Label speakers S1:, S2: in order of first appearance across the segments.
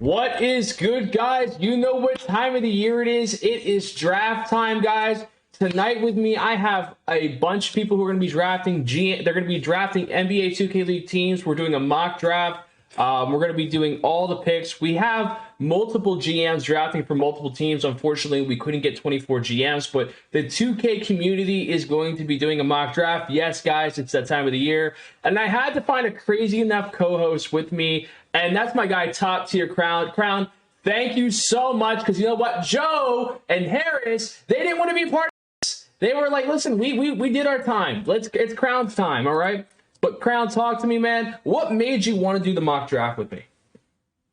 S1: What is good, guys? You know what time of the year it is. It is draft time, guys. Tonight with me, I have a bunch of people who are going to be drafting they're going to be drafting NBA 2K League teams. We're doing a mock draft. We're going to be doing all the picks. We have multiple GMs drafting for multiple teams. Unfortunately, we couldn't get 24 GMs, but the 2K community is going to be doing a mock draft. Yes, guys, it's that time of the year. And I had to find a crazy enough co-host with me, and that's my guy, Top Tier Crown. Crown, thank you so much, because you know what? Joe and Harris, they didn't want to be part of this. They were like, listen, we did our time. It's Crown's time, all right? But Crown, talk to me, man. What made you want to do the mock draft with me?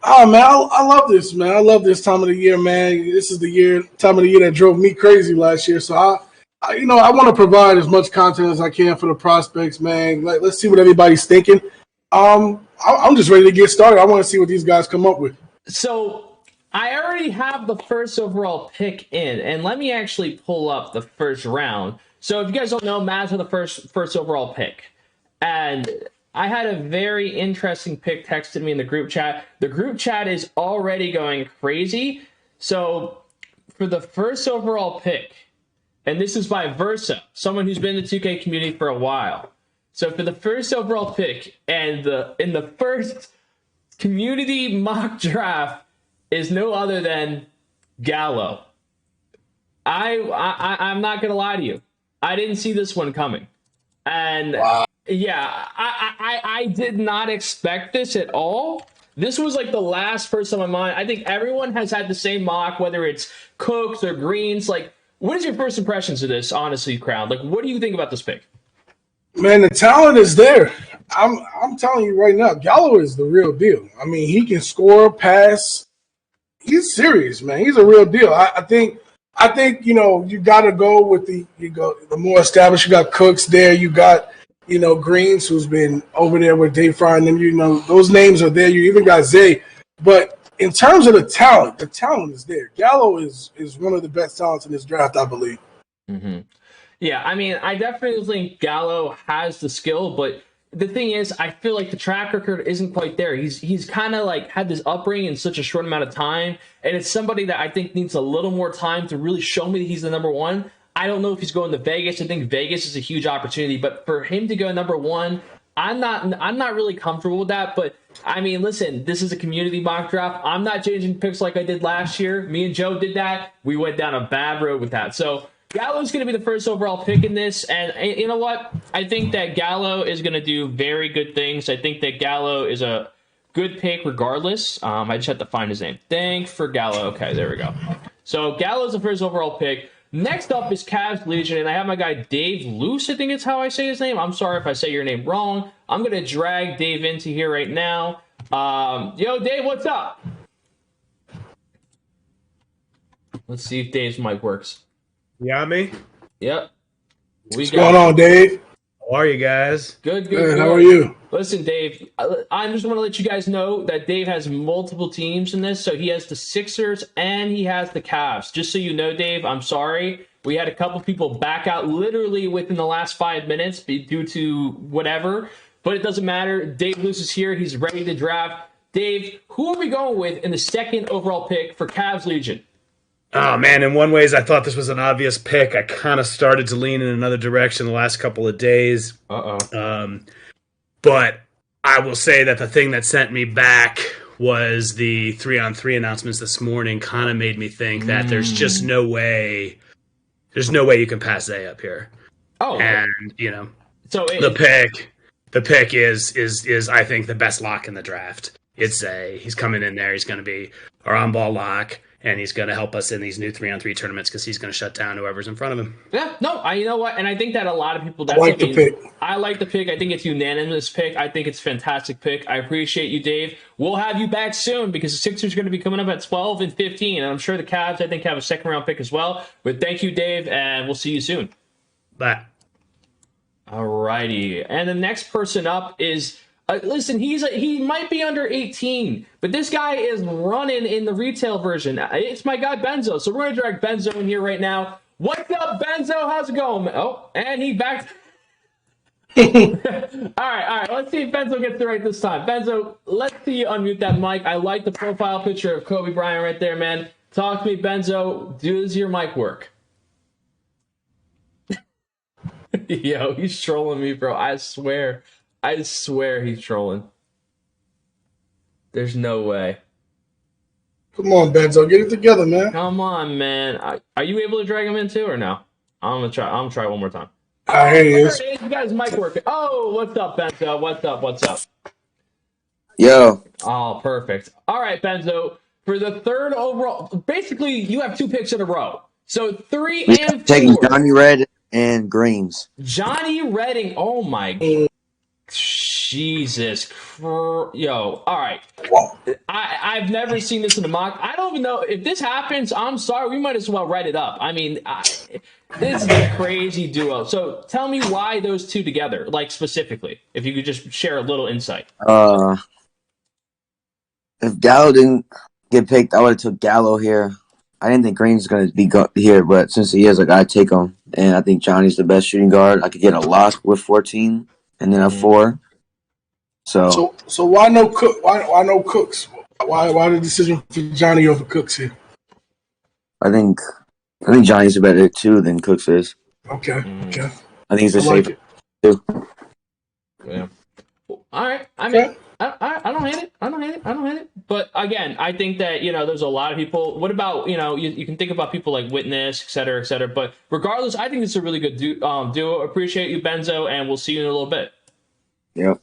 S2: Oh, man, I love this, man. I love this time of the year, man. This is the time of the year that drove me crazy last year. So, I want to provide as much content as I can for the prospects, man. Let's see what everybody's thinking. I'm just ready to get started. I want to see what these guys come up with.
S1: So, I already have the first overall pick in, and let me actually pull up the first round. So, if you guys don't know, Mavs had the first overall pick. And I had a very interesting pick texted me in the group chat. The group chat is already going crazy. So for the first overall pick, and this is by Versa, someone who's been in the 2K community for a while. So for the first overall pick, and in the first community mock draft is no other than Gallo. I'm not gonna lie to you. I didn't see this one coming. And wow. Yeah, I did not expect this at all. This was like the last person on my mind. I think everyone has had the same mock, whether it's Cooks or Greens. Like, what is your first impressions of this, honestly, Crown? Like, what do you think about this pick?
S2: Man, the talent is there. I'm telling you right now, Gallo is the real deal. I mean, he can score, pass. He's serious, man. He's a real deal. I think you got to go with the more established. You got Cooks there. You got Greens, who's been over there with Dave Fry, and then those names are there. You even got Zay. But in terms of the talent is there. Gallo is one of the best talents in this draft, I believe.
S1: Mm-hmm. Yeah, I mean, I definitely think Gallo has the skill, but the thing is, I feel like the track record isn't quite there. He's kind of like had this upbringing in such a short amount of time, and it's somebody that I think needs a little more time to really show me that he's the number one. I don't know if he's going to Vegas. I think Vegas is a huge opportunity, but for him to go number one, I'm not really comfortable with that. But I mean, listen, this is a community mock draft. I'm not changing picks like I did last year. Me and Joe did that. We went down a bad road with that. So Gallo's going to be the first overall pick in this, and you know what? I think that Gallo is going to do very good things. I think that Gallo is a good pick regardless. I just have to find his name. Thanks for Gallo. Okay, there we go. So Gallo's the first overall pick. Next up is Cavs Legion, and I have my guy Dave Luce, I think it's how I say his name. I'm sorry if I say your name wrong. I'm going to drag Dave into here right now. Yo, Dave, what's up? Let's see if Dave's mic works.
S3: You got me?
S1: Yep.
S2: What's going on, Dave?
S3: How are you guys?
S1: Good.
S2: How are you?
S1: Listen, Dave, I just want to let you guys know that Dave has multiple teams in this. So he has the Sixers and he has the Cavs. Just so you know, Dave, I'm sorry. We had a couple people back out literally within the last 5 minutes due to whatever. But it doesn't matter. Dave Luce is here. He's ready to draft. Dave, who are we going with in the second overall pick for Cavs Legion?
S3: Oh, man, in one ways, I thought this was an obvious pick. I kind of started to lean in another direction the last couple of days. But I will say that the thing that sent me back was the 3-on-3 announcements this morning kind of made me think that there's just no way you can pass Zay up here.
S1: Oh.
S3: And,
S1: so
S3: the pick is I think the best lock in the draft. It's Zay. He's coming in there. He's going to be our on-ball lock. And he's going to help us in these new 3-on-3 tournaments because he's going to shut down whoever's in front of him.
S1: Yeah, no, you know what? And I think that a lot of people...
S2: I like the pick.
S1: I like the pick. I think it's unanimous pick. I think it's a fantastic pick. I appreciate you, Dave. We'll have you back soon because the Sixers are going to be coming up at 12 and 15. And I'm sure the Cavs, I think, have a second-round pick as well. But thank you, Dave, and we'll see you soon.
S3: Bye.
S1: All righty. And the next person up is... listen, he might be under 18, but this guy is running in the retail version. It's my guy Benzo, so we're going to drag Benzo in here right now. What's up, Benzo? How's it going? Oh, and he back. All right. Let's see if Benzo gets it right this time. Benzo, let's see you unmute that mic. I like the profile picture of Kobe Bryant right there, man. Talk to me, Benzo. Does your mic work? Yo, he's trolling me, bro. I swear he's trolling. There's no way.
S2: Come on, Benzo, get it together, man.
S1: Come on, man. Are you able to drag him in too, or no? I'm gonna try one more time.
S2: Here he is.
S1: You guys' mic working. Oh, what's up, Benzo? What's up?
S4: Yo.
S1: Oh, perfect. All right, Benzo. For the third overall, basically, you have 2 picks in a row. So 3 and 4.
S4: Taking Johnny Red and Greens.
S1: Johnny Redding. Oh my Jesus. Yo. All right. I've never seen this in the mock. I don't even know if this happens. I'm sorry. We might as well write it up. I mean, this is a crazy duo. So tell me why those 2 together, like specifically, if you could just share a little insight.
S4: If Gallo didn't get picked, I would have took Gallo here. I didn't think Green's going to be here, but since he is, I got to take him. And I think Johnny's the best shooting guard. I could get a lock with 14 and then a 4. So
S2: why no Cook? Why no Cooks? Why the decision for Johnny over Cooks here?
S4: I think Johnny's a better 2 than Cooks is.
S2: Okay.
S4: I think he's a safer 2.
S1: Yeah. All right. I mean, I don't hate it. But again, I think that, there's a lot of people. What about, you can think about people like Witness, et cetera. But regardless, I think it's a really good duo. Appreciate you, Benzo, and we'll see you in a little bit.
S4: Yep.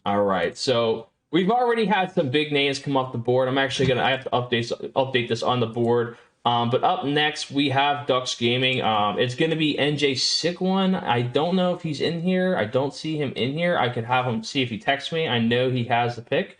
S1: All right. So we've already had some big names come off the board. I have to update this on the board. But up next, we have Dux Gaming. It's going to be NJ Sick One. I don't know if he's in here. I don't see him in here. I could have him see if he texts me. I know he has the pick.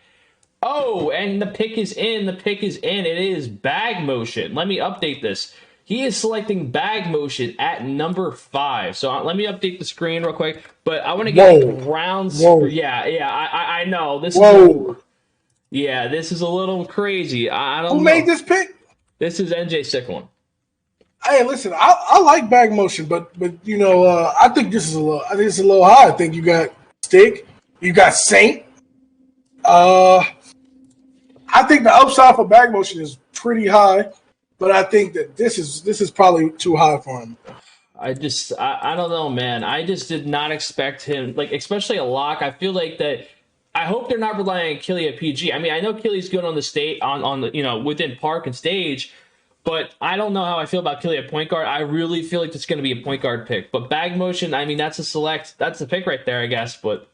S1: Oh, and the pick is in. It is bag motion. Let me update this. He is selecting bag motion at number 5. So let me update the screen real quick. But I want to get rounds. Yeah. I know this. This is a little crazy. I don't know.
S2: Who made this pick?
S1: This is NJ Sick One.
S2: Hey, listen, I like bag motion, but I think this is a little high. I think you got Stick, you got Saint. I think the upside for bag motion is pretty high, but I think that this is probably too high for him.
S1: I don't know, man. I just did not expect him, especially a lock. I feel like that. I hope they're not relying on Killy at PG. I mean, I know Killy's good on the state on the within park and stage, but I don't know how I feel about Killy at point guard. I really feel like it's going to be a point guard pick. But bag motion, I mean, that's a pick right there, I guess. But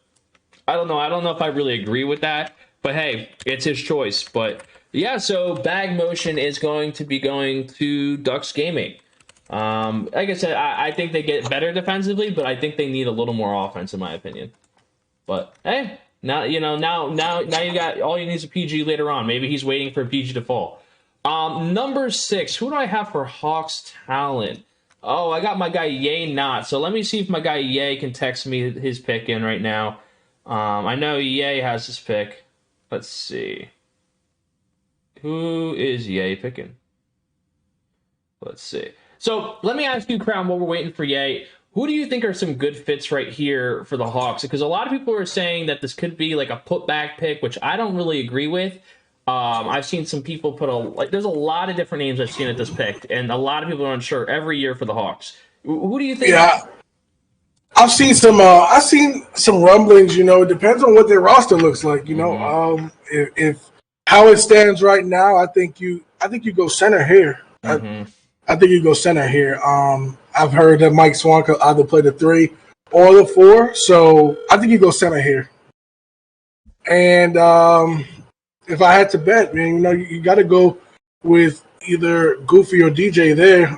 S1: I don't know. I don't know if I really agree with that. But hey, it's his choice. But yeah, so bag motion is going to be going to Dux Gaming. Like I said, I think they get better defensively, but I think they need a little more offense, in my opinion. But hey. Now you got all you need is a PG later on. Maybe he's waiting for a PG to fall. Number 6. Who do I have for Hawks talent? Oh, I got my guy Ye Not. So let me see if my guy Ye can text me his pick in right now. I know Ye has his pick. Let's see. Who is Ye picking? Let's see. So let me ask you, Crown, while we're waiting for Ye. Who do you think are some good fits right here for the Hawks? Because a lot of people are saying that this could be like a putback pick, which I don't really agree with. I've seen some people there's a lot of different names I've seen at this pick, and a lot of people are unsure every year for the Hawks. Who do you think?
S2: Yeah, I've seen some rumblings. It depends on what their roster looks like. If how it stands right now, I think you go center here. I think you go center here. I've heard that Mike Swan could either play the 3 or the 4, so I think you go center here. And if I had to bet, man, you got to go with either Goofy or DJ there.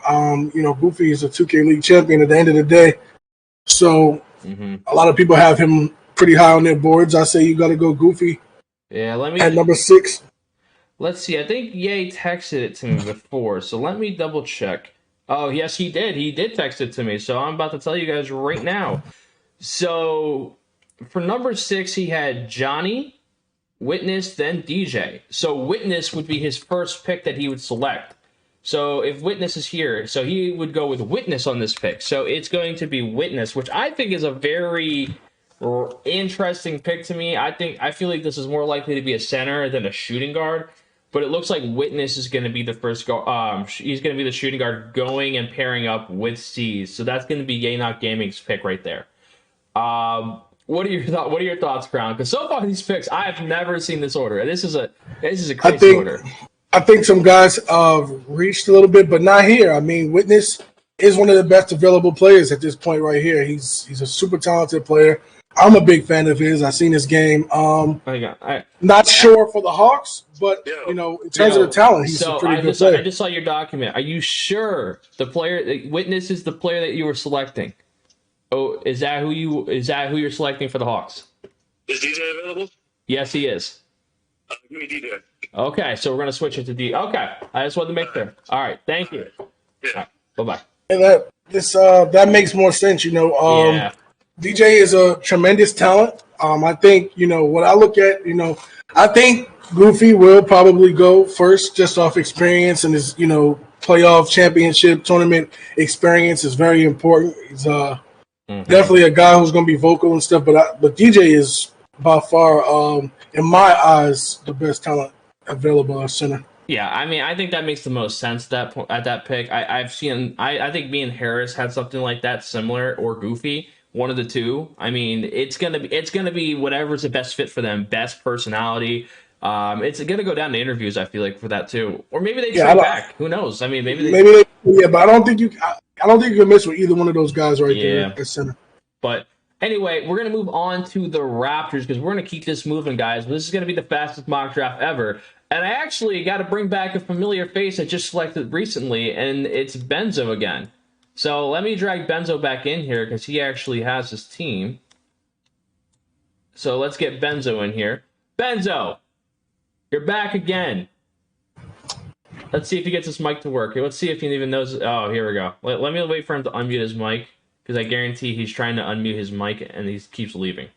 S2: Goofy is a 2K League champion at the end of the day, so a lot of people have him pretty high on their boards. I say you got to go Goofy.
S1: Yeah,
S2: at number 6.
S1: Let's see. I think Ye texted it to me before, so let me double check. Oh, yes, he did. He did text it to me, so I'm about to tell you guys right now. So for number 6, he had Johnny, Witness, then DJ. So Witness would be his first pick that he would select. So if Witness is here, so he would go with Witness on this pick. So it's going to be Witness, which I think is a very interesting pick to me. I feel like this is more likely to be a center than a shooting guard. But it looks like Witness is going to be the first he's going to be the shooting guard going and pairing up with C's. So that's going to be Yenok Gaming's pick right there. What are your thoughts, Crown? Because so far these picks, I have never seen this order. This is a crazy order.
S2: I think some guys reached a little bit, but not here. I mean, Witness is one of the best available players at this point right here. He's a super talented player. I'm a big fan of his. I've seen his game. Not sure for the Hawks, but in terms of the talent, he's a pretty good player.
S1: I just saw your document. Are you sure the Witness is the player that you were selecting? Oh, is that who you're selecting for the Hawks?
S5: Is DJ available?
S1: Yes, he is.
S5: Give me DJ.
S1: Okay, so we're gonna switch it to D. Okay, I just wanted to make sure. All right, thank you.
S5: Yeah.
S1: Right, bye-bye.
S2: And that makes more sense.
S1: Yeah.
S2: DJ is a tremendous talent. I think, what I look at, I think Goofy will probably go first just off experience, and his, playoff championship tournament experience is very important. He's definitely a guy who's going to be vocal and stuff, but DJ is by far, in my eyes, the best talent available at center.
S1: Yeah, I mean, I think that makes the most sense at that pick. I think me and Harris had something like that similar, or Goofy. One of the two. I mean, it's gonna be whatever's the best fit for them, best personality. It's gonna go down to interviews. I feel like for that too, or maybe they trade back. Who knows? I mean, maybe they.
S2: Yeah, but I don't think you can miss with either one of those guys right there at center.
S1: But anyway, we're gonna move on to the Raptors because we're gonna keep this moving, guys. This is gonna be the fastest mock draft ever, and I actually got to bring back a familiar face I just selected recently, and it's Benzo again. So let me drag Benzo back in here because he actually has his team. So let's get Benzo in here. Benzo, you're back again. Let's see if he gets his mic to work. Let's see if he even knows. Oh, here we go. Let me wait for him to unmute his mic because I guarantee he's trying to unmute his mic and he keeps leaving.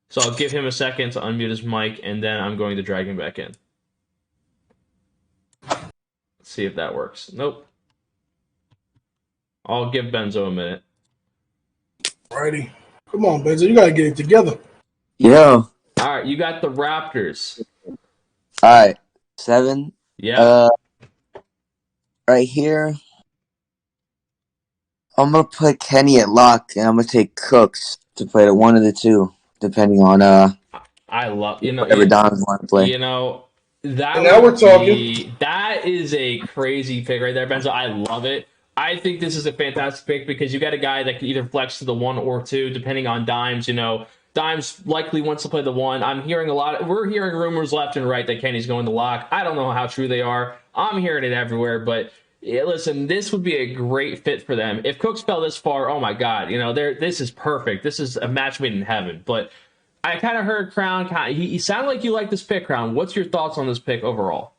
S1: So I'll give him a second to unmute his mic and then I'm going to drag him back in. Let's see if that works. Nope. I'll give Benzo a minute.
S2: Alrighty. Come on, Benzo. You got to get it together.
S4: Yo.
S1: All right. You got the Raptors.
S4: All right. 7.
S1: Yeah.
S4: Right here. I'm going to put Kenny at lock, and I'm going to take Cooks to play the one of the two, depending on
S1: I love,
S4: whatever Don's want to play.
S1: That is a crazy pick right there, Benzo. I love it. I think this is a fantastic pick because you got a guy that can either flex to the 1 or 2, depending on Dimes. Dimes likely wants to play the 1. We're hearing rumors left and right that Kenny's going to lock. I don't know how true they are. I'm hearing it everywhere, but yeah, listen, this would be a great fit for them. If Cooks fell this far, oh my God, this is perfect. This is a match made in heaven. But I kind of heard Crown. He sounded like you like this pick, Crown. What's your thoughts on this pick overall?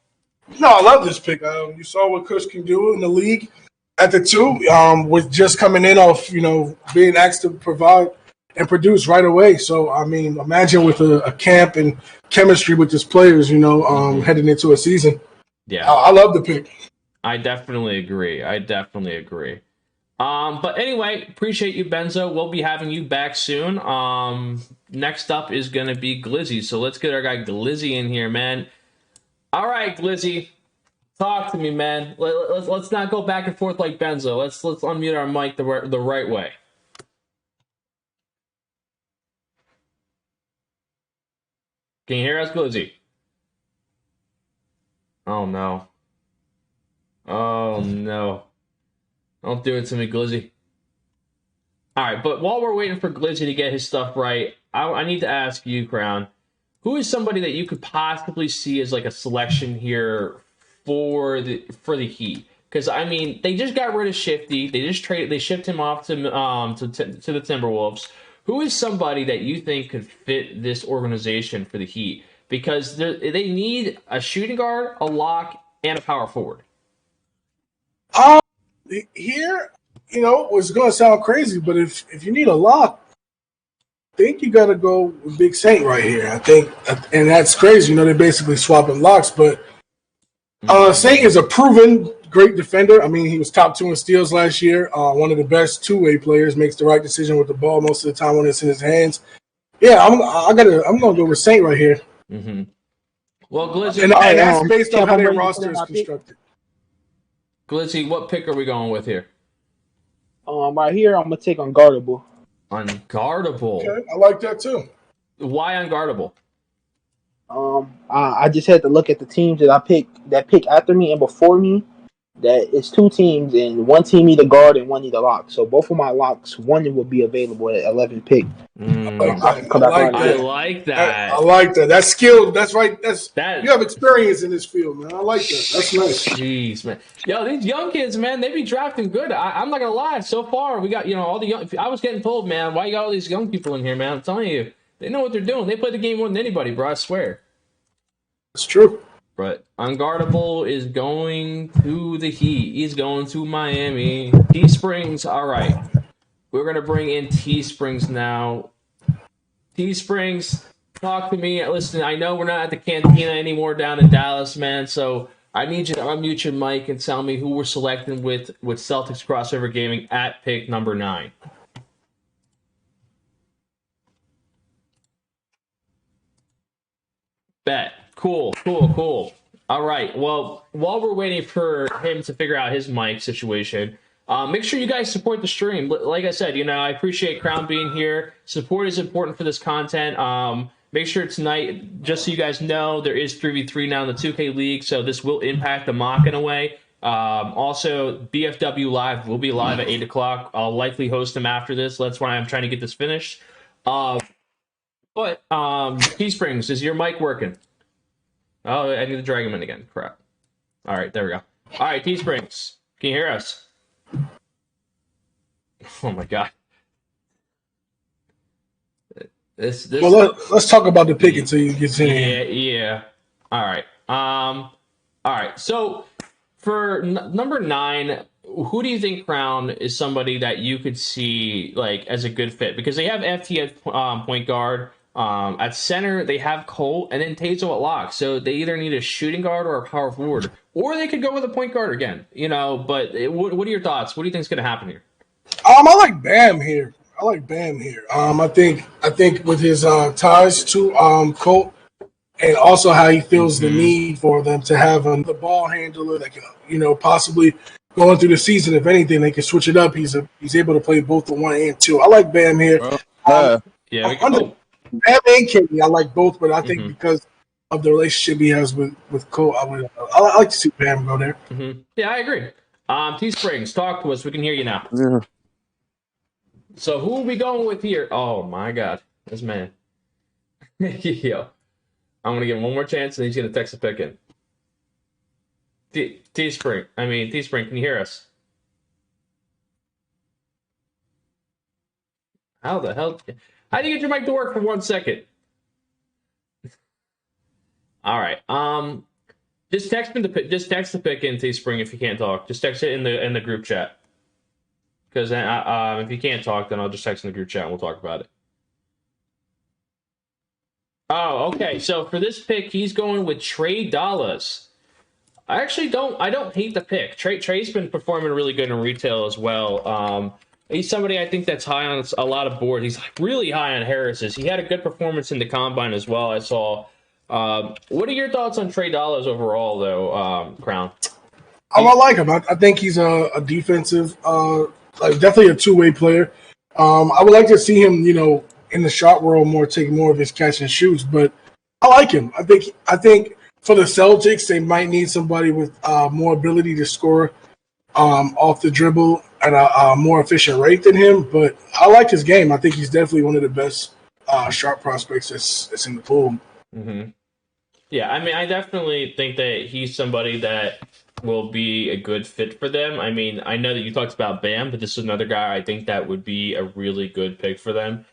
S2: No, I love this pick. You saw what Cooks can do in the league. At the 2, with just coming in off, being asked to provide and produce right away. So, I mean, imagine with a camp and chemistry with his players, heading into a season.
S1: Yeah.
S2: I love the pick.
S1: I definitely agree. But anyway, appreciate you, Benzo. We'll be having you back soon. Next up is going to be Glizzy. So let's get our guy Glizzy in here, man. All right, Glizzy. Talk to me, man. Let's not go back and forth like Benzo. Let's unmute our mic the right way. Can you hear us, Glizzy? Oh no. Oh no. Don't do it to me, Glizzy. All right, but while we're waiting for Glizzy to get his stuff right, I need to ask you, Crown, who is somebody that you could possibly see as like a selection here for the Heat? Because I mean, they just got rid of Shifty. They shipped him off to the Timberwolves. Who is somebody that you think could fit this organization for the Heat? Because they need a shooting guard, a lock, and a power forward.
S2: Here, it's going to sound crazy, but if you need a lock, I think you got to go with Big Saint right here. I think, and that's crazy. They're basically swapping locks, but Saint is a proven great defender. I mean, he was top 2 in steals last year. One of the best two-way players. Makes the right decision with the ball most of the time when it's in his hands. Yeah, I'm gonna go with Saint right here.
S1: Mm-hmm. Well, Glizzy,
S2: And that's based on
S6: Champ,
S2: how
S6: I'm
S2: their
S6: ready to put
S2: roster
S6: in
S2: is
S6: my pick.
S2: constructed.
S1: Glizzy, what pick are we going with here?
S6: Right here, I'm gonna take Unguardable.
S1: Unguardable.
S2: Okay, I like that too.
S1: Why unguardable?
S6: I just had to look at the teams that I picked that pick after me and before me. That it's 2 teams, and one team need a guard and one need a lock. So both of my locks, one will be available at 11 pick.
S2: I like that. I like that. That's skill. That's right. You have experience in this field, man. I like that. That's nice.
S1: Jeez, man. Yo, these young kids, man, they be drafting good. I'm not gonna lie. So far, we got all the young. I was getting told, man, why you got all these young people in here, man? I'm telling you, they know what they're doing. They play the game more than anybody, bro. I swear.
S2: It's true.
S1: But Unguardable is going to the Heat. He's going to Miami. Teesprings, all right. We're going to bring in Teesprings now. Teesprings, talk to me. Listen, I know we're not at the Cantina anymore down in Dallas, man, so I need you to unmute your mic and tell me who we're selecting with Celtics Crossover Gaming at pick number 9. Bet. Cool. All right. Well, while we're waiting for him to figure out his mic situation, make sure you guys support the stream. Like I said, I appreciate Crown being here. Support is important for this content. Make sure tonight, just so you guys know, there is 3v3 now in the 2K League, so this will impact the mock in a way. Also, BFW Live will be live at 8 o'clock. I'll likely host them after this. That's why I'm trying to get this finished. But Teesprings, is your mic working? Oh, I need to drag him in again. Crap. All right, there we go. All right, Teesprings, can you hear us? Oh my God. This.
S2: Well, let's talk about the pick until you get in.
S1: Yeah. All right. All right. So for number 9, who do you think, Crown, is somebody that you could see as a good fit? Because they have FT at point guard. At center, they have Cole and then Tazo at lock. So they either need a shooting guard or a power forward, or they could go with a point guard again. But what are your thoughts? What do you think is going to happen here?
S2: I like Bam here. I think with his ties to Colt, and also how he feels the need for them to have the ball handler that can, possibly going through the season, if anything, they can switch it up. He's able to play both the 1 and 2. I like Bam here. Bam and Kenny, I like both, but I think because of the relationship he has with Cole, I like to see Bam go there.
S1: Yeah, I agree. Teesprings, talk to us. We can hear you now.
S4: Yeah.
S1: So who are we going with here? Oh my God, this man. Yo, I'm gonna give him one more chance, and he's gonna text a pick in. Teespring, can you hear us? How the hell? How do you get your mic to work for 1 second? All right. Just text the pick in, Teespring, if you can't talk. Just text it in the group chat. Because if you can't talk, then I'll just text in the group chat and we'll talk about it. Oh, okay. So for this pick, he's going with Trey Dallas. I don't hate the pick. Trey's been performing really good in retail as well. He's somebody I think that's high on a lot of boards. He's really high on Harris's. He had a good performance in the combine as well, I saw. What are your thoughts on Trey Dallas overall, though, Crown?
S2: I like him. I think he's a defensive, definitely a two-way player. I would like to see him, in the shot world take more of his catch and shoots, but I like him. I think for the Celtics, they might need somebody with more ability to score off the dribble at a more efficient rate than him. But I like his game. I think he's definitely one of the best sharp prospects that's in the pool.
S1: Mm-hmm. Yeah, I definitely think that he's somebody that will be a good fit for them. I know that you talked about Bam, but this is another guy I think that would be a really good pick for them.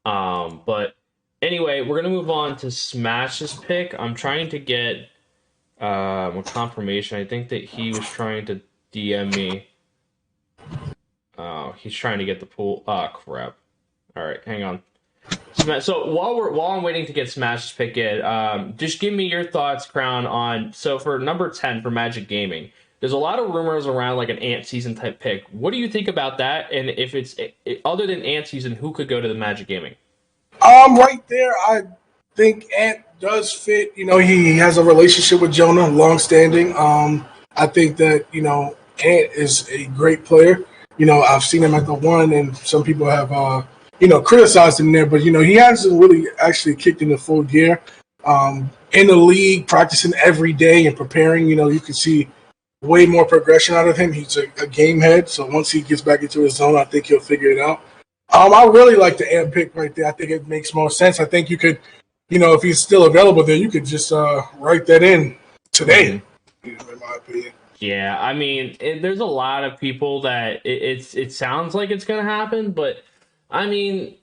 S1: But anyway, we're going to move on to Smash's pick. I'm trying to get a confirmation. I think that he was trying to DM me. Oh, he's trying to get the pool. Oh, crap. All right, hang on. So while I'm waiting to get Smash's pick in, just give me your thoughts, Crown, on, so for number 10 for Magic Gaming, there's a lot of rumors around like an Ant season type pick. What do you think about that? And if it's other than Ant season, who could go to the Magic Gaming?
S2: Right there, I think Ant does fit. He has a relationship with Jonah, long-standing. I think that Ant is a great player. I've seen him at the one, and some people have criticized him there, but he hasn't really actually kicked into full gear. In the league, practicing every day and preparing, you can see way more progression out of him. He's a game head, so once he gets back into his zone, I think he'll figure it out. I really like the Ant pick right there. I think it makes more sense. I think you could, if he's still available, then you could just write that in today, in my opinion.
S1: Yeah, I mean, there's a lot of people that it sounds like it's going to happen, but I mean,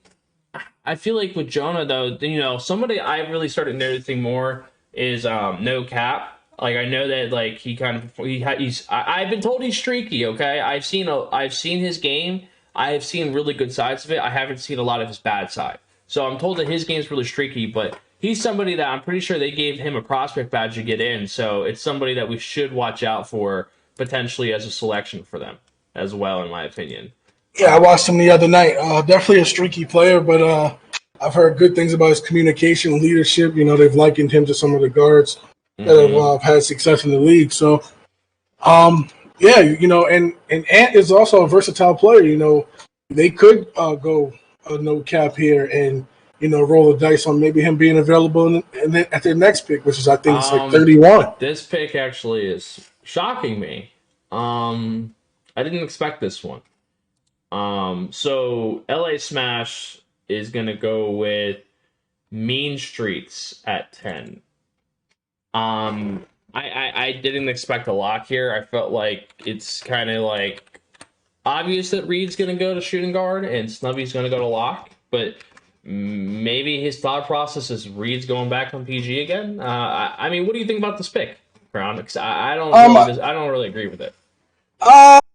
S1: I feel like with Jonah though, somebody I really started noticing more is No Cap. Like I know that like I've been told he's streaky. Okay, I've seen his game. I have seen really good sides of it. I haven't seen a lot of his bad side. So I'm told that his game's really streaky, but he's somebody that I'm pretty sure they gave him a prospect badge to get in. So it's somebody that we should watch out for potentially as a selection for them as well, in my opinion.
S2: Yeah, I watched him the other night. Definitely a streaky player, but I've heard good things about his communication, leadership. They've likened him to some of the guards that have had success in the league. So, yeah, and Ant is also a versatile player. They could go a No Cap here and roll the dice on maybe him being available at their next pick, which is I think it's like 31.
S1: This pick actually is shocking me. I didn't expect this one. So LA Smash is gonna go with Mean Streets at 10. I didn't expect a lock here. I felt like it's kind of like obvious that Reed's going to go to shooting guard and Snubby's going to go to lock, but maybe his thought process is Reed's going back on PG again. I mean, what do you think about this pick, Crown? Because I don't really agree with it.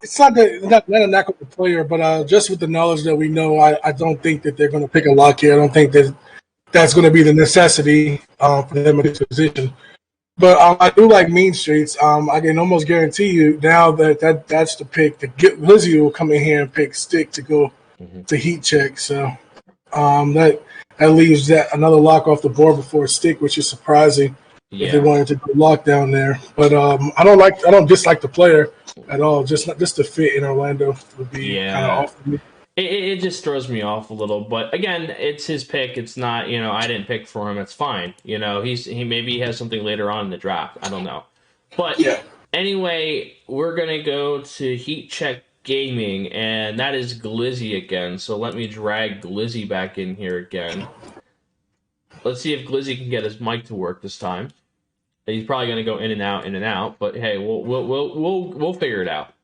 S2: It's not a knock on the player, but just with the knowledge that we know, I don't think that they're going to pick a lock here. I don't think that that's going to be the necessity for them in this position. But I do like Mean Streets. I can almost guarantee you now that's the pick. Glizzy will come in here and pick Stick to go to heat check. So that leaves that another lock off the board before Stick, which is surprising if they wanted to go lock down there. But I don't dislike the player at all. Just the fit in Orlando would be kind of off for me.
S1: It just throws me off a little, but again, it's his pick. It's not, I didn't pick for him. It's fine. He maybe has something later on in the draft. I don't know. But anyway, we're going to go to Heat Check Gaming, and that is Glizzy again. So let me drag Glizzy back in here again. Let's see if Glizzy can get his mic to work this time. He's probably going to go in and out, but hey, we'll figure it out.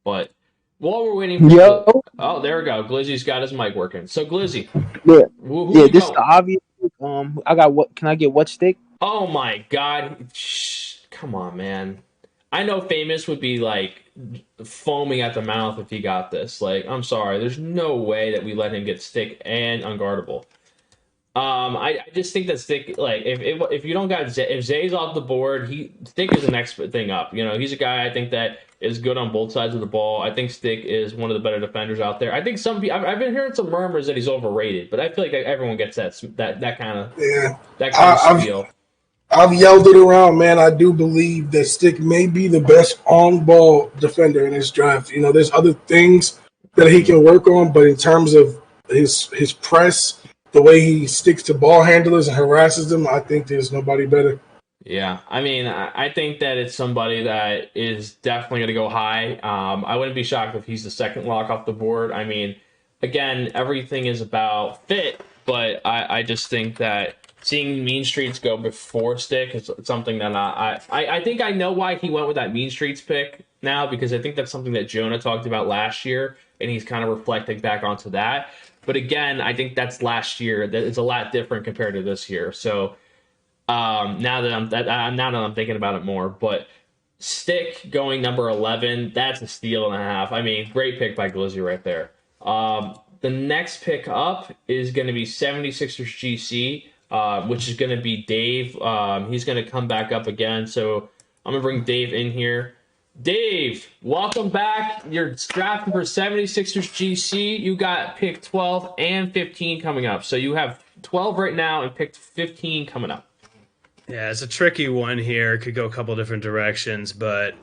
S1: But while we're waiting for oh, there we go. Glizzy's got his mic working. So Glizzy, who
S6: this is the obvious. I got what? Can I get what Stick?
S1: Oh my God! Come on, man. I know Famous would be like foaming at the mouth if he got this. Like, I'm sorry, there's no way that we let him get Stick and unguardable. I just think that Stick, like, if you don't got if Zay's off the board, Stick is the next thing up. He's a guy I think that is good on both sides of the ball. I think Stick is one of the better defenders out there. I think I've been hearing some murmurs that he's overrated, but I feel like everyone gets that kind of feel.
S2: I've yelled it around, man. I do believe that Stick may be the best on-ball defender in this draft. There's other things that he can work on, but in terms of his press, the way he sticks to ball handlers and harasses them, I think there's nobody better.
S1: Yeah, I mean, I think that it's somebody that is definitely going to go high. I wouldn't be shocked if he's the second lock off the board. I mean, again, everything is about fit, but I just think that seeing Mean Streets go before Stick is something that I think I know why he went with that Mean Streets pick now, because I think that's something that Jonah talked about last year, and he's kind of reflecting back onto that. But again, I think that's last year. It's a lot different compared to this year. So now that I'm thinking about it more, but Stick going number 11, that's a steal and a half. I mean, great pick by Glizzy right there. The next pick up is going to be 76ers GC, which is going to be Dave. He's going to come back up again. So I'm going to bring Dave in here. Dave, welcome back. You're drafting for 76ers GC. You got pick 12 and 15 coming up. So you have 12 right now and pick 15 coming up.
S3: Yeah, it's a tricky one here. Could go a couple different directions, but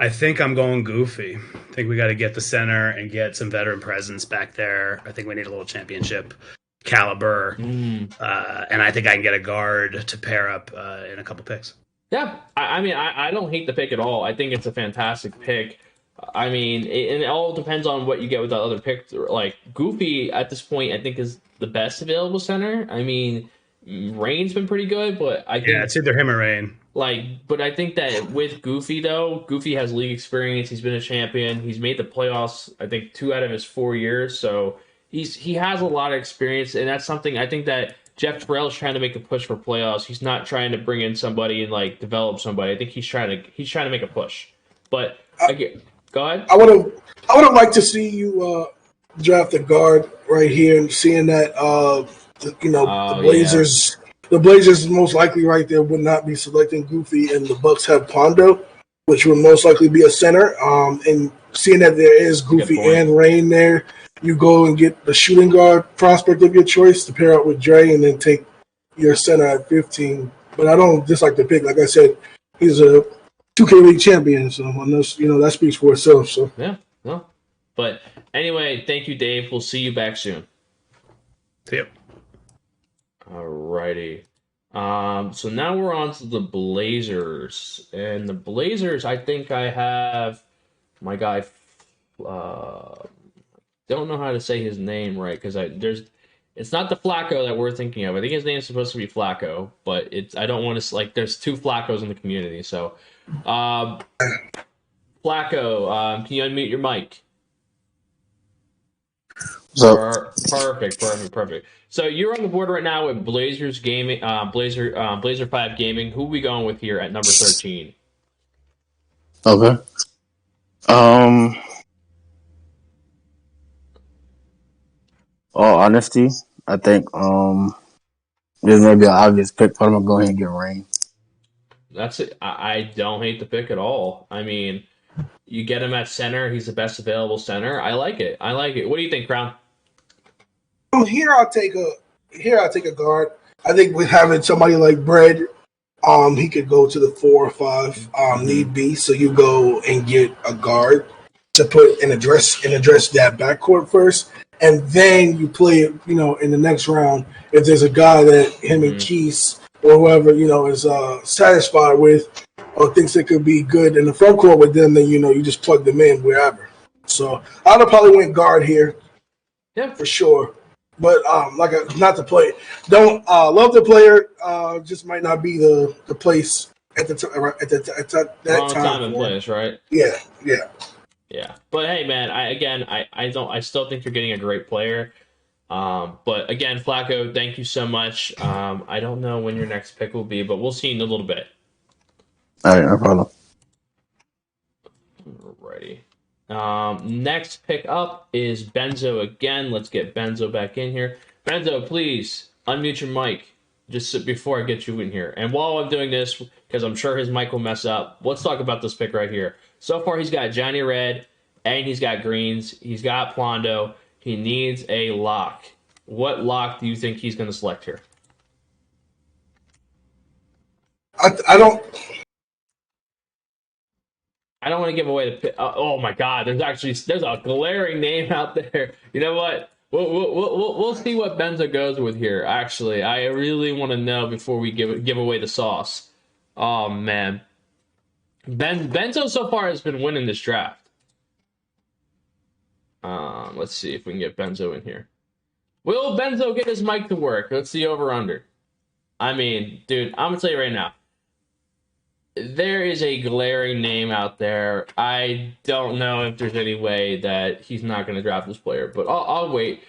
S3: I think I'm going goofy. I think we got to get the center and get some veteran presence back there. I think we need a little championship caliber. And I think I can get a guard to pair up in a couple picks.
S1: Yeah, I mean, I don't hate the pick at all. I think it's a fantastic pick. I mean, and it all depends on what you get with the other pick. Like, Goofy, at this point, I think is the best available center. I mean, Rain's been pretty good, but I think...
S3: Yeah, it's either him or Rain.
S1: But I think that with Goofy, though, Goofy has league experience. He's been a champion. He's made the playoffs, I think, 2 out of his 4 years. So he has a lot of experience, and that's something I think that Jeff Terrell is trying to make a push for playoffs. He's not trying to bring in somebody and like develop somebody. I think he's trying to make a push. But go ahead.
S2: I would have liked to see you draft a guard right here, and seeing that the Blazers. Yeah. The Blazers most likely right there would not be selecting Goofy, and the Bucks have Pondo, which would most likely be a center. And seeing that there is Goofy and Rain there, you go and get the shooting guard prospect of your choice to pair up with Dre, and then take your center at 15. But I don't dislike the pick. Like I said, he's a 2K League champion, so unless, that speaks for itself. So
S1: yeah, no. But anyway, thank you, Dave. We'll see you back soon.
S3: See you.
S1: Alrighty. So now we're on to the Blazers. And the Blazers, I think I have my guy, don't know how to say his name right, because it's not the Flacco that we're thinking of. I think his name is supposed to be Flacco, but I don't want to, there's 2 Flaccos in the community. So, Flacco, can you unmute your mic? Perfect. So you're on the board right now with Blazers Gaming, Blazer 5 Gaming. Who are we going with here at number 13?
S7: Okay. All honesty, I think this may be an obvious pick, but I'm gonna go ahead and get Rain.
S1: That's it. I don't hate the pick at all. I mean, you get him at center. He's the best available center. I like it. What do you think, Crown?
S2: Here I'll take a guard. I think with having somebody like Bread, he could go to the 4 or 5 need be. So you go and get a guard to put and address that backcourt first, and then you play it. In the next round, if there's a guy that him and Keys or whoever is satisfied with or thinks it could be good in the front court with them, then you just plug them in wherever. So I'd have probably went guard here, for sure. But not the play. Don't love the player. Just might not be the place at the that
S1: wrong time and place, right?
S2: Yeah.
S1: But hey, man, I still think you're getting a great player. But again, Flacco, thank you so much. I don't know when your next pick will be, but we'll see in a little bit.
S7: All right, no problem.
S1: Alrighty. Next pick up is Benzo again. Let's get Benzo back in here. Benzo, please unmute your mic just before I get you in here. And while I'm doing this, because I'm sure his mic will mess up, let's talk about this pick right here. So far, he's got Johnny Red, and he's got Greens. He's got Plondo. He needs a lock. What lock do you think he's going to select here?
S2: I don't
S1: want to give away the pick. Oh my God! There's a glaring name out there. You know what? We'll see what Benzo goes with here. Actually, I really want to know before we give away the sauce. Oh man, Benzo so far has been winning this draft. Let's see if we can get Benzo in here. Will Benzo get his mic to work? Let's see over under. I mean, dude, I'm gonna tell you right now. There is a glaring name out there. I don't know if there's any way that he's not going to draft this player, but I'll wait.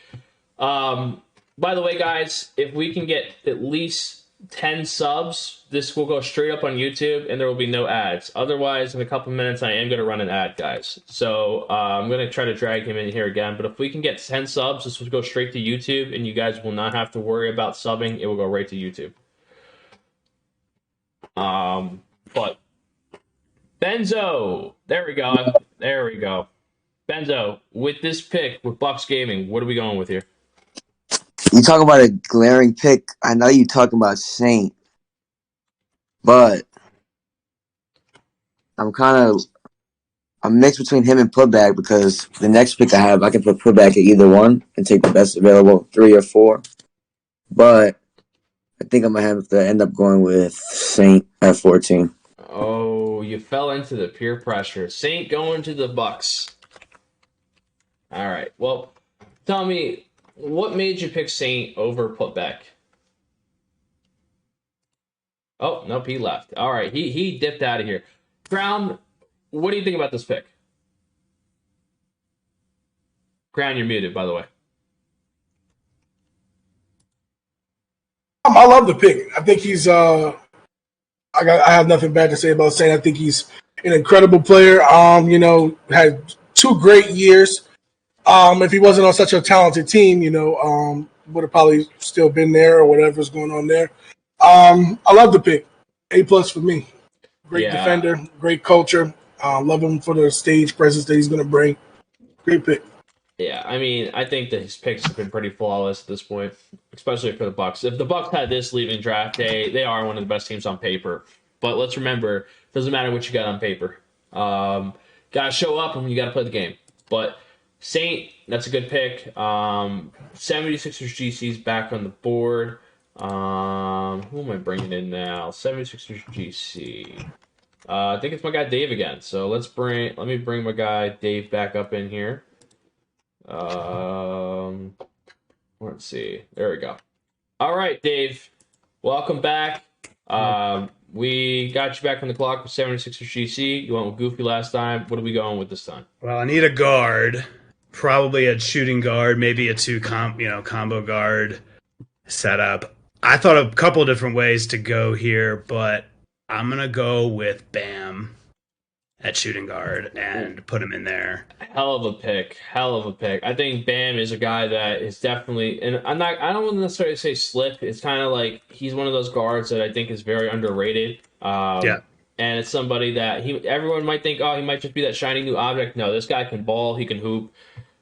S1: By the way, guys, if we can get at least 10 subs, this will go straight up on YouTube, and there will be no ads. Otherwise, in a couple minutes, I am going to run an ad, guys. So I'm going to try to drag him in here again. But if we can get 10 subs, this will go straight to YouTube, and you guys will not have to worry about subbing. It will go right to YouTube. But Benzo. There we go. There we go. Benzo, with this pick with Bucks Gaming, what are we going with here?
S4: You talk about a glaring pick. I know you talking about Saint, but I'm mixed between him and Putback because the next pick I have, I can put Putback at either one and take the best available 3 or 4. But I think I'm gonna have to end up going with Saint at 14.
S1: Oh, you fell into the peer pressure. Saint going to the Bucks. All right. Well, tell me, what made you pick Saint over Putback? Oh, nope, he left. All right, he dipped out of here. Crown, what do you think about this pick? Crown, you're muted, by the way.
S2: I love the pick. I think he's. I have nothing bad to say about Saint. I think he's an incredible player. Had 2 great years. If he wasn't on such a talented team, would have probably still been there or whatever's going on there. I love the pick. A+ for me. Great defender, great culture. Love him for the stage presence that he's going to bring. Great pick.
S1: Yeah, I mean, I think that his picks have been pretty flawless at this point, especially for the Bucks. If the Bucks had this leaving draft day, they are one of the best teams on paper. But let's remember, it doesn't matter what you got on paper. Got to show up and you got to play the game. But Saint, that's a good pick. 76ers GC's back on the board. Who am I bringing in now? 76ers GC. I think it's my guy Dave again. So let me bring my guy Dave back up in here. Let's see. There we go. All right, Dave. Welcome back. We got you back on the clock with 76ers GC. You went with Goofy last time. What are we going with this time?
S3: Well, I need a guard, probably a shooting guard, maybe a 2 combo guard setup. I thought a couple of different ways to go here, but I'm gonna go with Bam at shooting guard and put him in there.
S1: Hell of a pick. I think Bam is a guy that is definitely, and I don't want to necessarily say slip. It's kind of like he's one of those guards that I think is very underrated.
S3: Yeah.
S1: And it's somebody that everyone might think, oh, he might just be that shiny new object. No, this guy can ball. He can hoop.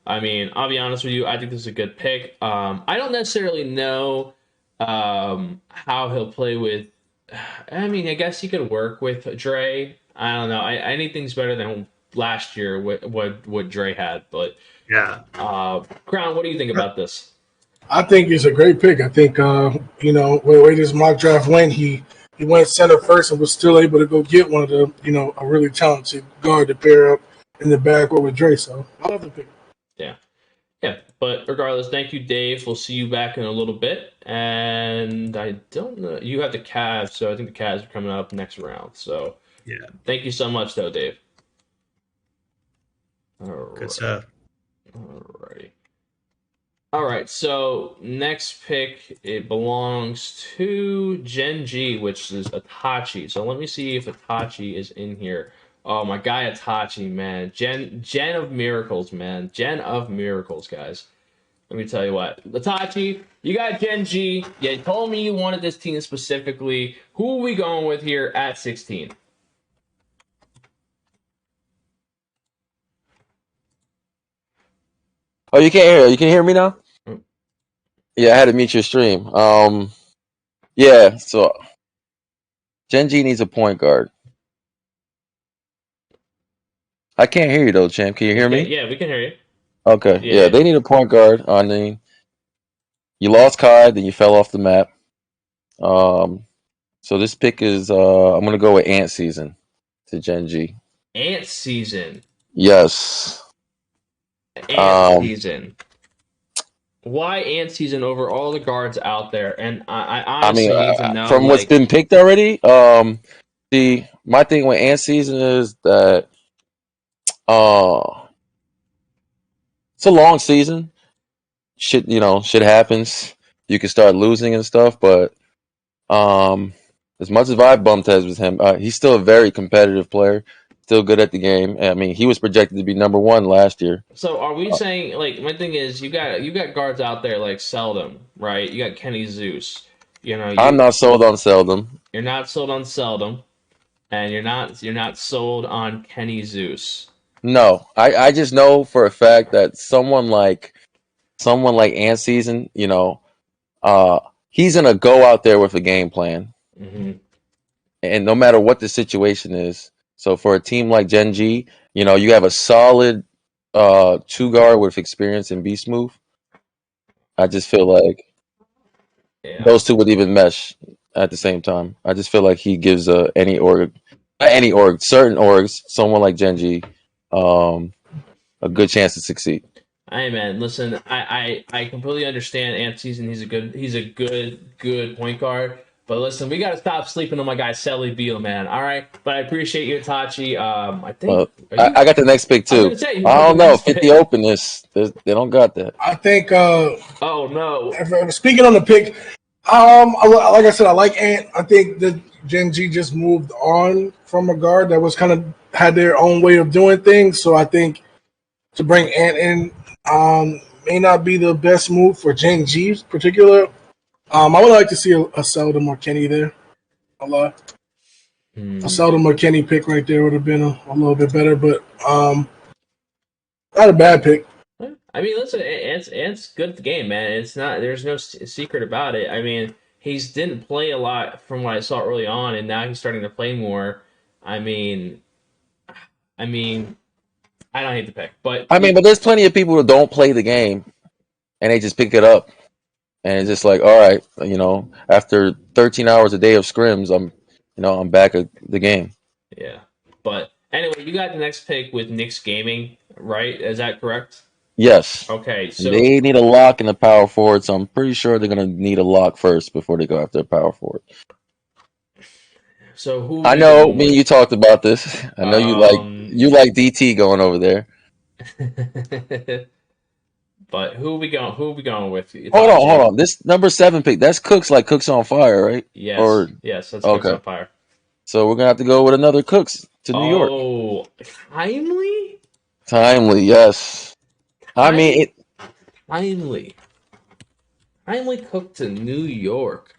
S1: I mean, I'll be honest with you. I think this is a good pick. I don't necessarily know how he'll play with. I mean, I guess he could work with Dre. I don't know. Anything's better than last year what Dre had. But
S3: yeah,
S1: Crown, what do you think about this?
S2: I think it's a great pick. I think the way this mock draft went, he went center first and was still able to go get one of the a really talented guard to pair up in the backcourt with Dre. So I love the pick.
S1: Yeah. But regardless, thank you, Dave. We'll see you back in a little bit. And I don't know. You have the Cavs, so I think the Cavs are coming up next round. So
S3: yeah.
S1: Thank you so much, though, Dave.
S3: Good stuff.
S1: Alrighty. All right, so next pick, it belongs to Gen.G, which is Itachi. So let me see if Itachi is in here. Oh, my guy Itachi, man. Gen of miracles, man. Gen of miracles, guys. Let me tell you what. Itachi, you got Gen.G. You told me you wanted this team specifically. Who are we going with here at 16?
S8: Oh, you can't hear. You can hear me now? Yeah, I had to mute your stream. Yeah, so Gen.G needs a point guard. I can't hear you though, champ. Can you hear me?
S1: Yeah, we can hear you.
S8: Okay. Yeah, they need a point guard. I mean, you lost Kai, then you fell off the map. So this pick is I'm gonna go with Ant Season to Gen.G.
S1: Ant Season.
S8: Yes.
S1: Ant Season. Why Ant Season over all the guards out there? And I honestly need to know.
S8: From what's been picked already, my thing with Ant Season is that it's a long season. Shit happens. You can start losing and stuff, but as much as I bumped heads with him, he's still a very competitive player. Still good at the game. I mean, he was projected to be number 1 last year.
S1: So are we saying, like, my thing is you got guards out there like Seldom, right? You got Kenny Zeus.
S8: I'm not sold on Seldom.
S1: You're not sold on Seldom. And you're not sold on Kenny Zeus.
S8: No, I just know for a fact that someone like Ant Season, he's gonna go out there with a game plan, and no matter what the situation is. So for a team like Gen.G, you have a solid two guard with experience in beast move. I just feel like those two would even mesh at the same time. I just feel like he gives certain orgs, someone like Gen.G, a good chance to succeed.
S1: Hey man, listen, I completely understand Ant Season. He's a good point guard. But listen, we gotta stop sleeping on my guy Selly Beal, man. All right, but I appreciate you, Itachi. I think
S8: I got the next pick too. I don't know. 50 openness, they don't got that.
S2: I think.
S1: Oh no.
S2: Speaking on the pick, like I said, I like Ant. I think that Gen.G just moved on from a guard that was kind of had their own way of doing things. So I think to bring Ant in may not be the best move for Gen.G's particular. I would like to see a Seldom or Kenny there. A lot. A Seldom or Kenny pick right there would have been a little bit better, but not a bad pick.
S1: I mean, listen, Ant's good at the game, man. It's not. There's no secret about it. I mean, he's didn't play a lot from what I saw early on, and now he's starting to play more. I mean, I don't hate the pick, but
S8: but there's plenty of people who don't play the game, and they just pick it up, and it's just like, all right, after 13 hours a day of scrims, I'm back at the game.
S1: Yeah, but anyway, you got the next pick with Knicks Gaming, right? Is that correct?
S8: Yes.
S1: Okay, so
S8: they need a lock in the power forward, so I'm pretty sure they're gonna need a lock first before they go after a power forward.
S1: So who?
S8: I know me and you talked about this. I know you like DT going over there.
S1: But who are we going with?
S8: Hold on. This number 7 pick, that's Cooks, like Cooks on Fire, right?
S1: Yes. Yes, that's Cooks on Fire.
S8: So we're gonna have to go with another Cooks to New York.
S1: Oh,
S8: Timely, yes. Timely
S1: Cook to New York.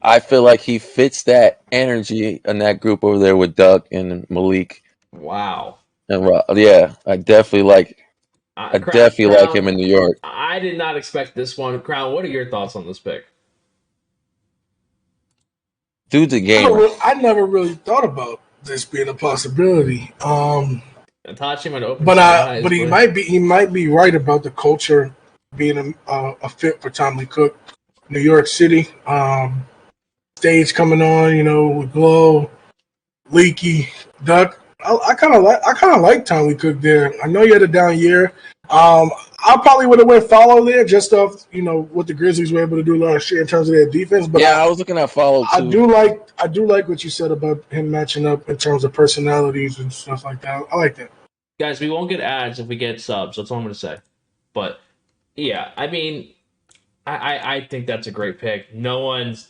S8: I feel like he fits that energy in that group over there with Duck and Malik.
S1: Wow.
S8: And yeah, I definitely like him in New York.
S1: I did not expect this one. Crown, what are your thoughts on this pick?
S8: Dude's a gamer.
S2: I never really thought about this being a possibility.
S1: Itachi might open,
S2: but he might be right about the culture being a fit for Timely Cook. New York City, stage coming on, with Glow, Leaky, Duck. I kind of like Timely Cook there. I know he had a down year. I probably would have went follow there just off, what the Grizzlies were able to do a lot of shit in terms of their defense. But
S8: yeah, I was looking at follow too.
S2: I do like what you said about him matching up in terms of personalities and stuff like that. I like that.
S1: Guys, we won't get ads if we get subs. That's all I'm going to say. But yeah, I I think that's a great pick. No one's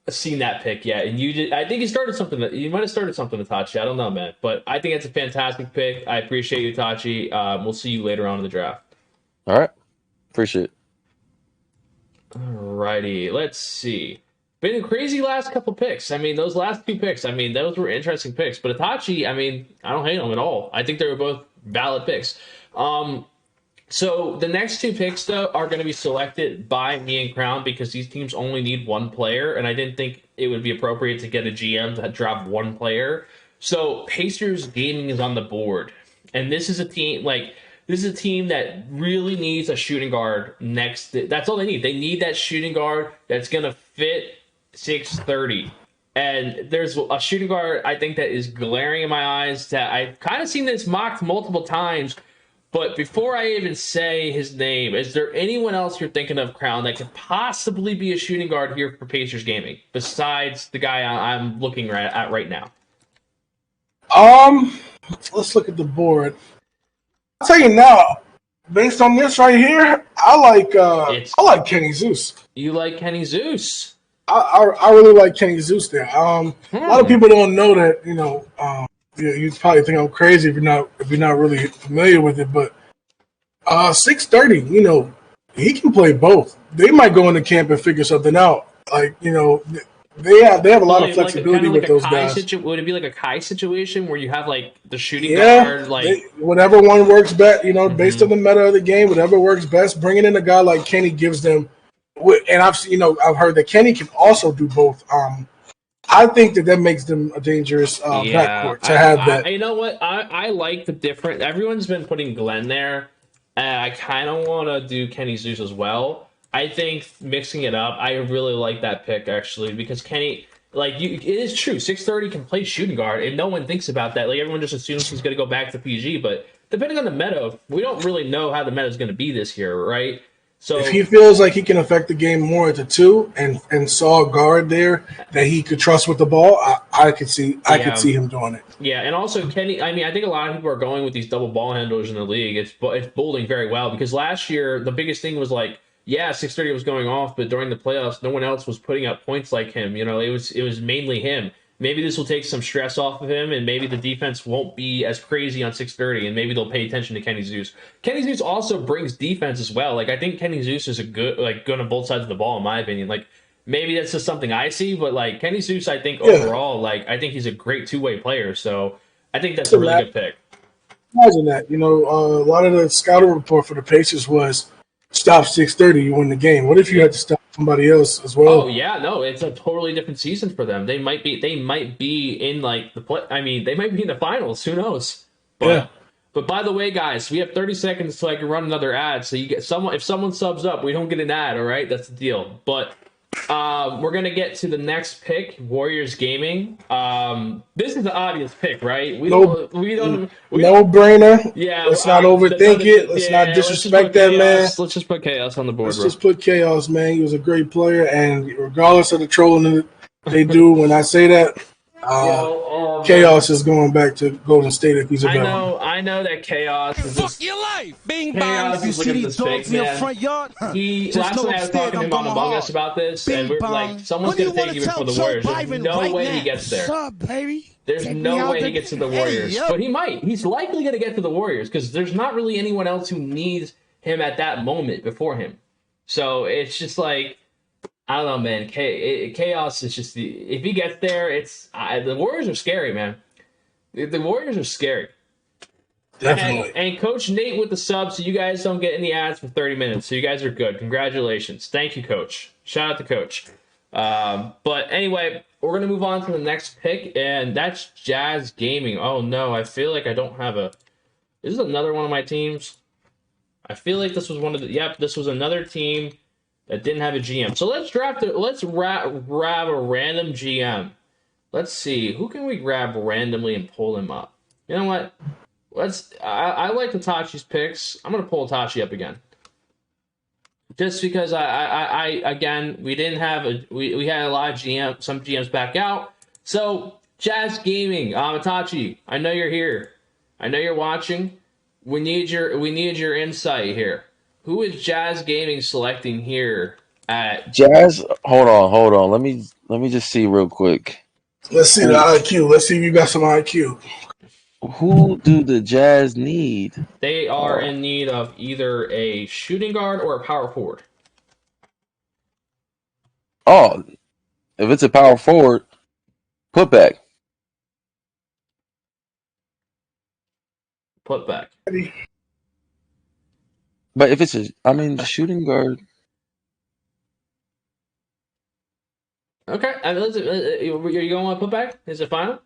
S1: seen that pick yet, and you did. I think you started something. You might have started something, Itachi. I don't know, man, but I think it's a fantastic pick. I appreciate you, Itachi. We'll see you later on in the draft.
S8: All right, appreciate it.
S1: Alrighty, let's see. Been a crazy last couple picks. Those last 2 picks. Those were interesting picks. But Itachi, I don't hate them at all. I think they were both valid picks. So the next 2 picks, though, are going to be selected by me and Crown because these teams only need 1 player, and I didn't think it would be appropriate to get a GM to drop 1 player. So Pacers Gaming is on the board, and this is a team that really needs a shooting guard next. That's all they need. They need that shooting guard that's going to fit 6'30". And there's a shooting guard, I think, that is glaring in my eyes that I've kind of seen this mocked multiple times. But before I even say his name, is there anyone else you're thinking of, Crown, that could possibly be a shooting guard here for Pacers Gaming besides the guy I'm looking at right now?
S2: Let's look at the board. I'll tell you now, based on this right here, I like Kenny Zeus.
S1: You like Kenny Zeus?
S2: I really like Kenny Zeus there. A lot of people don't know that. You probably think I'm crazy if you're not really familiar with it, but 6'30", he can play both. They might go into camp and figure something out. They have a lot of
S1: Like,
S2: flexibility with those guys.
S1: Would it be like a Kai situation where you have like the shooting
S2: Yeah,
S1: guard, like
S2: whatever one works best, based on the meta of the game, whatever works best. Bringing in a guy like Kenny gives them, and I've heard that Kenny can also do both. I think that makes them a dangerous backcourt to have that.
S1: You know what? I like the different. Everyone's been putting Glenn there. I kind of want to do Kenny Zeus as well. I think mixing it up, I really like that pick actually because Kenny, it is true. 630 can play shooting guard, and no one thinks about that. Like everyone just assumes he's going to go back to PG, but depending on the meta, we don't really know how the meta is going to be this year, right? So
S2: if he feels like he can affect the game more at the 2 and saw a guard there that he could trust with the ball, I could see him doing it.
S1: Yeah, and also Kenny, I think a lot of people are going with these double ball handlers in the league. It's bowling very well because last year the biggest thing was 630 was going off, but during the playoffs, no one else was putting up points like him. It was mainly him. Maybe this will take some stress off of him, and maybe the defense won't be as crazy on 630, and maybe they'll pay attention to Kenny Zeus. Kenny Zeus also brings defense as well. I think Kenny Zeus is a good on both sides of the ball, in my opinion. Maybe that's just something I see, but Kenny Zeus, I think overall, I think he's a great two-way player. So I think that's a really good pick.
S2: Imagine that. A lot of the scouting report for the Pacers was stop 630, you win the game. What if you had to stop somebody else as well?
S1: Oh yeah, no, it's a totally different season for them. They might be in the play. They might be in the finals. Who knows? But by the way, guys, we have 30 seconds so I can run another ad. So you get someone. If someone subs up, we don't get an ad. All right, that's the deal. But we're gonna get to the next pick, Warriors Gaming. This is the obvious pick, right?
S2: No brainer.
S1: Yeah,
S2: let's not overthink it. Let's not disrespect that man.
S1: Let's just put Chaos on the board.
S2: Let's just put Chaos, man. He was a great player, and regardless of the trolling they do when I say that, Chaos is going back to Golden State if he's available.
S1: I know that Chaos is just
S9: your life. Bing
S1: Chaos
S9: bang. If you
S1: is
S9: see these dogs in your front yard,
S1: last night I was talking to him on Among Us about this, and we're someone's going to take him for the Warriors. There's no way he gets there. There's no way he gets to the Warriors. But he might. He's likely going to get to the Warriors because there's not really anyone else who needs him at that moment before him. So it's just I don't know, man. Chaos is just if he gets there, the Warriors are scary, man. The Warriors are scary.
S2: Definitely.
S1: And Coach Nate with the sub, so you guys don't get any ads for 30 minutes. So you guys are good. Congratulations. Thank you, Coach. Shout out to Coach. But anyway, we're going to move on to the next pick, and that's Jazz Gaming. Oh, no. I feel like I don't have a... This is another one of my teams. I feel like this was one of the... Yep, this was another team that didn't have a GM. So let's draft it. Let's grab a random GM. Let's see. Who can we grab randomly and pull him up? You know what? I like Itachi's picks. I'm gonna pull Itachi up again, just because I again we didn't have we had a lot of some GMs back out. So Jazz Gaming, Itachi, I know you're here. I know you're watching. We need your insight here. Who is Jazz Gaming selecting here at
S8: Jazz? Hold on. Let me just see real quick.
S2: Let's see the IQ. Let's see if you got some IQ.
S8: Who do the Jazz need?
S1: They are in need of either a shooting guard or a power forward.
S8: Oh, if it's a power forward, put back.
S1: Put back.
S8: But if it's the shooting guard.
S1: Okay, you're going to put back? Is it final?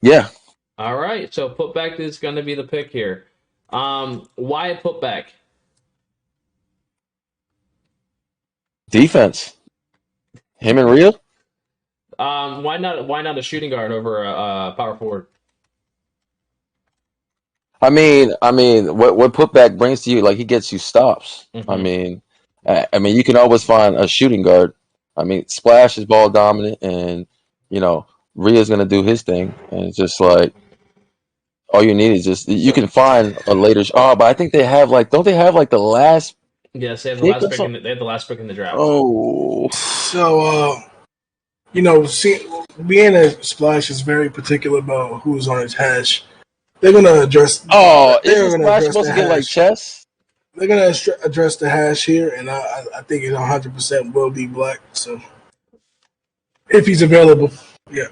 S8: Yeah.
S1: All right, so put back is going to be the pick here. Why put back?
S8: Defense. Him and Rhea?
S1: Why not a shooting guard over a power forward?
S8: I mean, what putback brings to you, he gets you stops.
S1: Mm-hmm.
S8: I mean, you can always find a shooting guard. I mean, Splash is ball dominant, and Rhea's gonna do his thing, and it's just all you need is just you can find a later. But I think they have don't they have the last?
S1: Yes, they have the last pick. They have the last pick in the draft.
S8: Oh,
S2: so being a Splash is very particular about who's on his hash. They're gonna address.
S8: Isn't Splash supposed to get chess?
S2: they're gonna address the hash here, and I think it 100% will be black. So if he's available, yeah.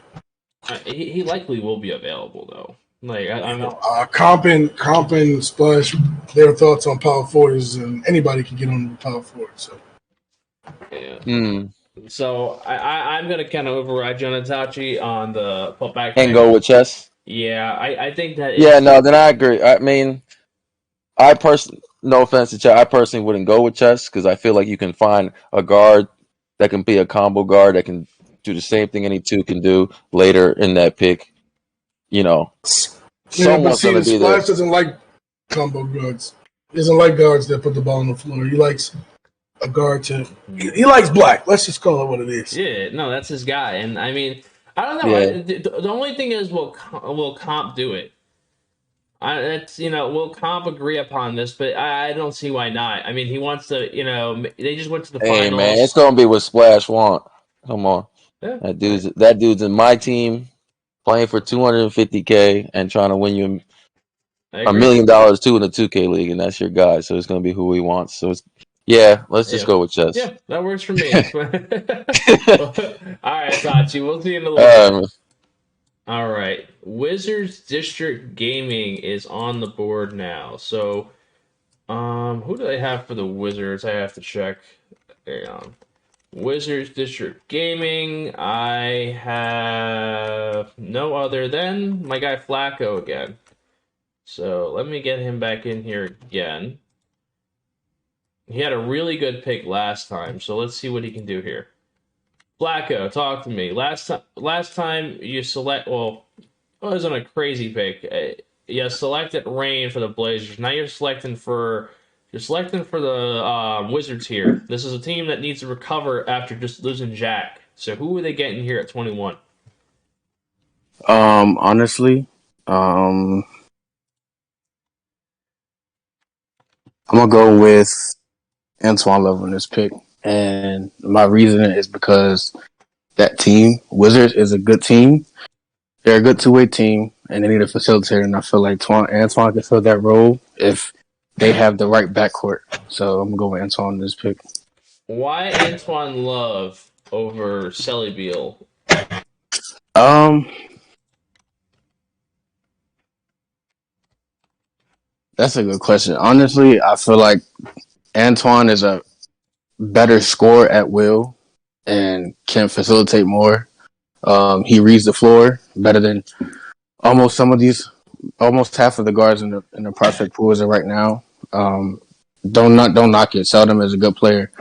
S1: He likely will be available though. Like I mean,
S2: Comp and Splash, their thoughts on power forwards, and anybody can get on the power forward. So
S1: yeah. So I'm gonna kind of override Gen.G on the putback
S8: and go with chess.
S1: Yeah, I think that.
S8: Yeah, no, then I agree. I mean, no offense to chess, I personally wouldn't go with chess because I feel like you can find a guard that can be a combo guard that can do the same thing any two can do later in that pick. You know,
S2: someone's gonna be there. Splash doesn't like combo guards. He doesn't like guards that put the ball on the floor. He likes a guard to. He likes black. Let's just call it what it is.
S1: Yeah, no, that's his guy, and I mean, I don't know.
S8: Yeah.
S1: The only thing is, will comp do it? Will comp agree upon this? But I don't see why not. I mean, he wants to. They just went to the finals.
S8: Hey man, it's gonna be what Splash want. Come on,
S1: yeah.
S8: That dude's in my team, playing for $250K and trying to win you $1 million too in the 2K league, and that's your guy. So it's gonna be who he wants. So it's let's just go with chess.
S1: Yeah, that works for me. All right, Tachi, we'll see you in a little bit. All right, WizardsDG Gaming is on the board now. So, who do they have for the Wizards? I have to check. Hang on. WizardsDG Gaming. I have no other than my guy Flacco again. So let me get him back in here again. He had a really good pick last time, so let's see what he can do here. Flacco, talk to me. Last time you select, it wasn't a crazy pick. You selected Rain for the Blazers. Now you're selecting for the Wizards here. This is a team that needs to recover after just losing Jack. So who are they getting here at 21?
S7: Honestly, I'm gonna go with Antoine Love on this pick. And my reason is because that team, Wizards, is a good team. They're a good two-way team, and they need a facilitator. And I feel like Antoine can fill that role if they have the right backcourt. So I'm going to go with Antoine on this pick.
S1: Why Antoine Love over Selly Beal?
S7: That's a good question. Honestly, I feel like Antoine is a better scorer at will and can facilitate more. He reads the floor better than almost half of the guards in the prospect pool is right now. Don't knock it. Seldom is a good player,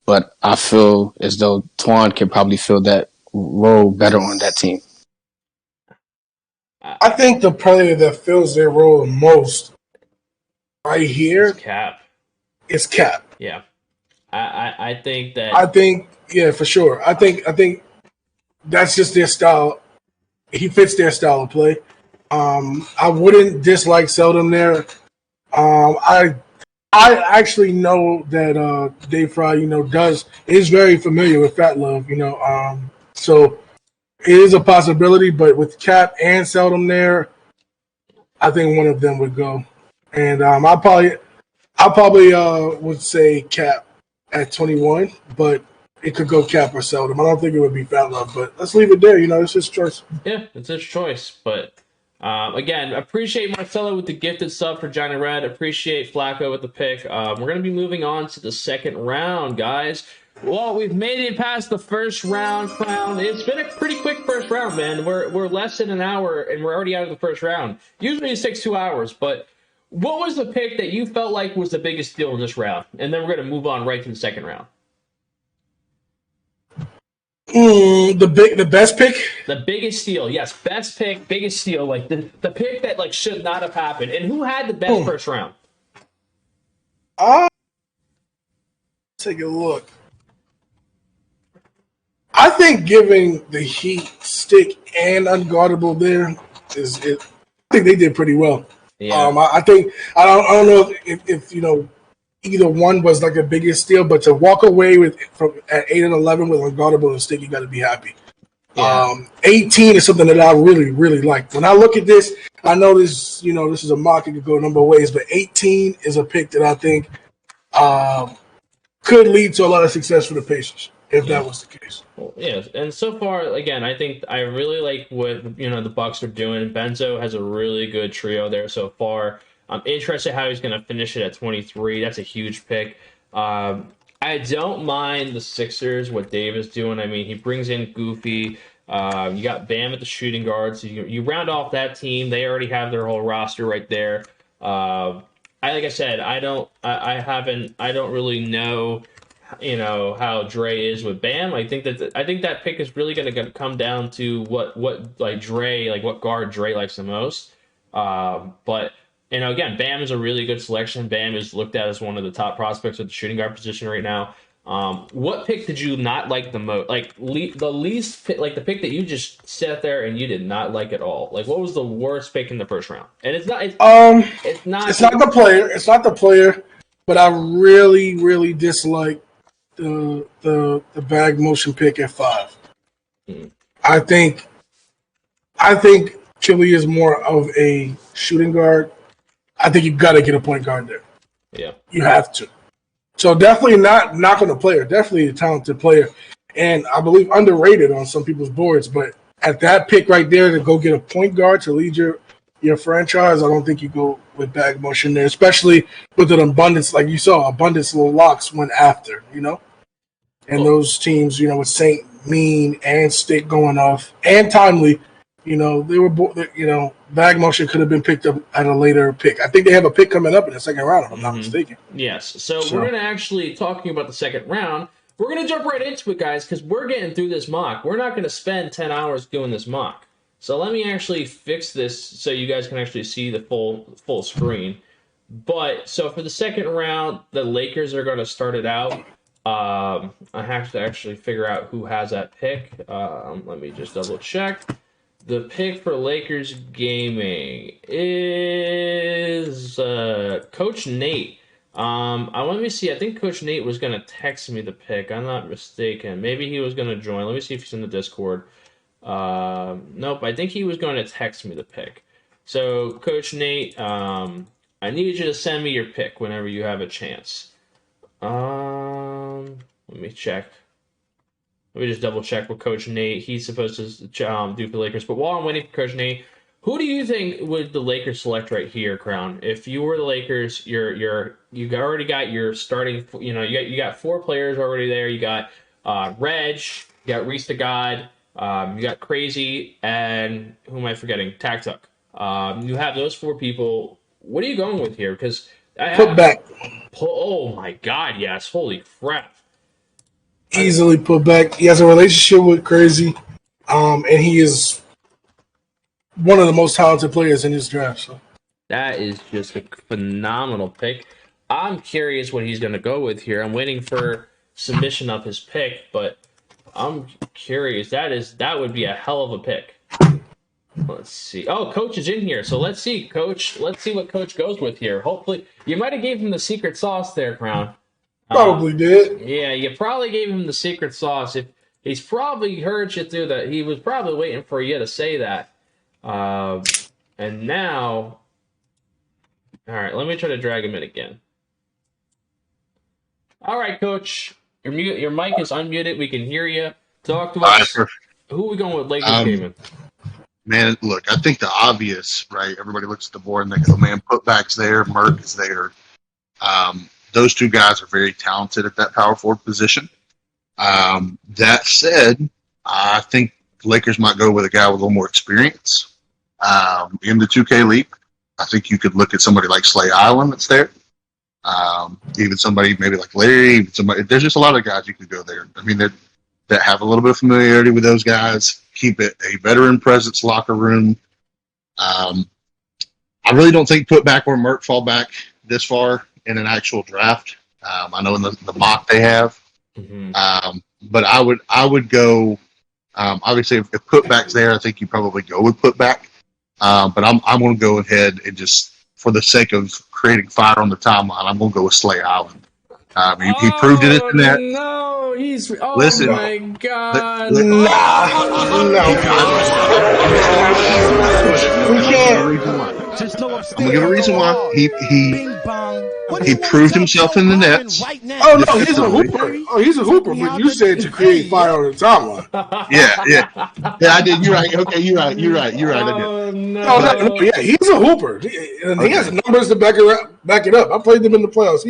S7: but I feel as though Twan can probably fill that role better on that team.
S2: I think the player that fills their role the most right here is Cap.
S1: Yeah. I think that.
S2: Yeah, for sure. I think that's just their style. He fits their style of play. I wouldn't dislike Seldom there. I actually know that Dave Fry, is very familiar with Fat Love, so it is a possibility. But with Cap and Seldom there, I think one of them would go. And I probably would say Cap at 21, but it could go Cap or Seldom. I don't think it would be Fat Love, but let's leave it there. It's his choice.
S1: Yeah, it's his choice. But again, appreciate Marcelo with the gifted sub for Johnny Red. Appreciate Flacco with the pick. We're going to be moving on to the second round, guys. Well, we've made it past the first round crown. It's been a pretty quick first round, man. We're less than an hour, and we're already out of the first round. Usually it takes 2 hours, but what was the pick that you felt like was the biggest deal in this round? And then we're going to move on right to the second round.
S2: The best pick?
S1: The biggest steal, yes. Best pick, biggest steal. Like the pick that should not have happened. And who had the best first round?
S2: Take a look. I think giving the Heat Stick and Unguardable there is it. I think they did pretty well.
S1: Yeah.
S2: I don't know if either one was like a biggest steal, but to walk away from at 8 and 11 with Unguardable and Stick, you got to be happy. Yeah. 18 is something that I really, really like. When I look at this, I know this, this is a mock. It could go a number of ways, but 18 is a pick that I think could lead to a lot of success for the Pacers if that was the case.
S1: Well, yeah, and so far, again, I think I really like what the Bucks are doing. Benzo has a really good trio there so far. I'm interested how he's going to finish it at 23. That's a huge pick. I don't mind the Sixers, what Dave is doing. I mean, he brings in Goofy. You got Bam at the shooting guard, so you round off that team. They already have their whole roster right there. Like I said, I don't really know, how Dre is with Bam. I think that pick is really going to come down to what guard Dre likes the most. But again, Bam is a really good selection. Bam is looked at as one of the top prospects at the shooting guard position right now. What pick did you not like the most? Like the least pick, like the pick that you just sat there and you did not like at all. Like, what was the worst pick in the first round? And it's not the player. It's not the player, but I really, really dislike the bag motion pick at 5. I think Chili is more of a shooting guard. I think you've got to get a point guard there. Yeah,
S2: you have to. So definitely not knocking the player. Definitely a talented player, and I believe underrated on some people's boards. But at that pick right there to go get a point guard to lead your franchise, I don't think you go with bag motion there, especially with an abundance like you saw. Abundance little locks went after, and those teams, with Saint, Mean, and Stick going off, and Timely. They were, bag motion could have been picked up at a later pick. I think they have a pick coming up in the second round, if I'm not mistaken.
S1: Yes. So we're going to actually, talking about the second round, we're going to jump right into it, guys, because we're getting through this mock. We're not going to spend 10 hours doing this mock. So let me actually fix this so you guys can actually see the full screen. But, so for the second round, the Lakers are going to start it out. I have to actually figure out who has that pick. Let me just double check. The pick for Lakers Gaming is Coach Nate. Let me see. I think Coach Nate was going to text me the pick. I'm not mistaken. Maybe he was going to join. Let me see if he's in the Discord. Nope. I think he was going to text me the pick. So, Coach Nate, I need you to send me your pick whenever you have a chance. Let me check. Let me just double check with Coach Nate. He's supposed to do for the Lakers. But while I'm waiting for Coach Nate, who do you think would the Lakers select right here, Crown? If you were the Lakers, you already got your starting. You got 4 players already there. You got Reg, you got Reese the God, you got Crazy, and who am I forgetting? Tactuck. You have those 4 people. What are you going with here? Because
S2: put back.
S1: Oh my God! Yes. Holy crap.
S2: Easily put back. He has a relationship with Crazy, and he is one of the most talented players in this draft. So
S1: that is just a phenomenal pick. I'm curious what he's going to go with here. I'm waiting for submission of his pick, but I'm curious. That would be a hell of a pick. Let's see. Oh, Coach is in here, so let's see, Coach. Let's see what Coach goes with here. Hopefully, you might have gave him the secret sauce there, Crown.
S2: Probably did.
S1: Yeah, you probably gave him the secret sauce. If he's probably heard you through that, he was probably waiting for you to say that. And now, all right, let me try to drag him in again. All right, Coach, your mic is unmuted. We can hear you. Talk to us. Who are we going with, Lakers Gaming?
S10: Man, look, I think the obvious, right? Everybody looks at the board and they go, "Man, putback's there, Merck is there." Those 2 guys are very talented at that power forward position. That said, I think the Lakers might go with a guy with a little more experience. In the 2K League, I think you could look at somebody like Slay Island that's there. Even somebody maybe like Larry. There's just a lot of guys you could go there. I mean, that have a little bit of familiarity with those guys. Keep it a veteran presence locker room. I really don't think putback or Merck fall back this far in an actual draft. I know in the mock they have. But I would go, obviously if putback's there, I think you probably go with putback. But I'm going to go ahead and just, for the sake of creating fire on the timeline, I'm going to go with Slay Island. He proved it in that.
S1: No,
S10: Listen,
S1: my God.
S2: We can't.
S10: I'm going to give a reason why. He He proved himself in the Nets.
S9: Right now.
S2: Oh no, he's a hooper. Oh, he's a hooper. But you said to create fire on the timeline.
S10: Yeah, I did. You're right. Okay, you're right. I did.
S1: Oh,
S2: No,
S1: no.
S2: yeah, he's a hooper, and he has numbers to back it up. I played them in the playoffs.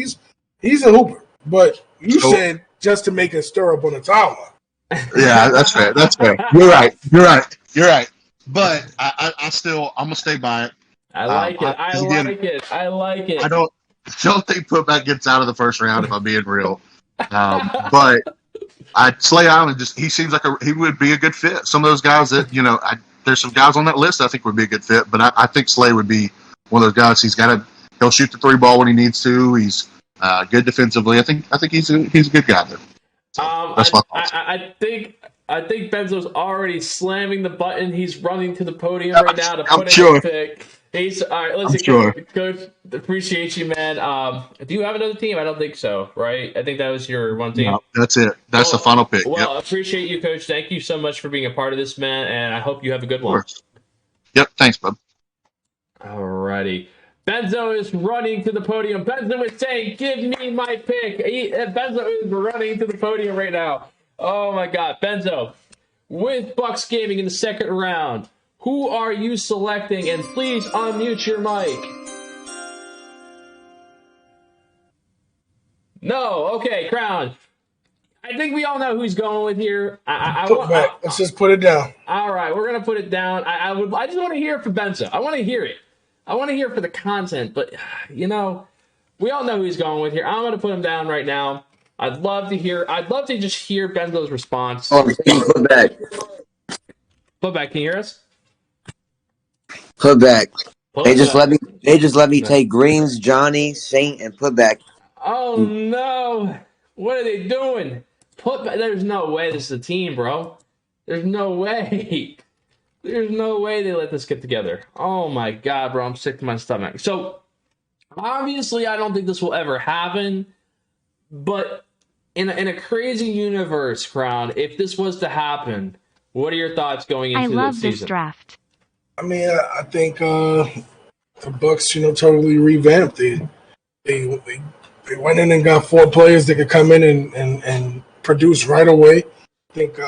S2: He's a hooper, but you said just to make a stir up on the timeline.
S10: Yeah, that's fair. You're right. But I'm gonna stay by it.
S1: I like it. I like it.
S10: I don't think Putback gets out of the first round if I'm being real. But Slay Island he seems like he would be a good fit. Some of those guys that there's some guys on that list I think would be a good fit, but I think Slay would be one of those guys. He'll shoot the 3-ball when he needs to. He's good defensively. I think he's a good guy there. So that's my thoughts.
S1: I think Benzo's already slamming the button. He's running to the podium right now to put in his pick. He's all right. Listen, Coach, appreciate you, man. Do you have another team? I don't think so, right? I think that was your one team.
S10: No, that's it. That's the final pick.
S1: Well, appreciate you, Coach. Thank you so much for being a part of this, man, and I hope you have a good one.
S10: Yep. Thanks, bud.
S1: Alrighty. Benzo is running to the podium. Benzo is saying, "Give me my pick." Benzo is running to the podium right now. Oh my God, Benzo, with Bucks Gaming in the second round. Who are you selecting? And please unmute your mic. No, okay, Crown. I think we all know who's going with here.
S2: Let's just put it down.
S1: All right, we're gonna put it down. I just want to hear it for Benzo. I want to hear it. I want to hear it for the content. But we all know who he's going with here. I'm gonna put him down right now. I'd love to just hear Benzo's response.
S4: Oh, put back.
S1: Put back. Can you hear us?
S4: Put back. They just let me take Greens, Johnny, Saint, and put back.
S1: Oh no! What are they doing? Put back. There's no way this is a team, bro. There's no way. There's no way they let this get together. Oh my God, bro! I'm sick to my stomach. So obviously, I don't think this will ever happen. But in a crazy universe, Crown, if this was to happen, what are your thoughts going into this season? I love this draft.
S2: I mean, I think the Bucks, totally revamped. They went in and got 4 players that could come in and produce right away. I think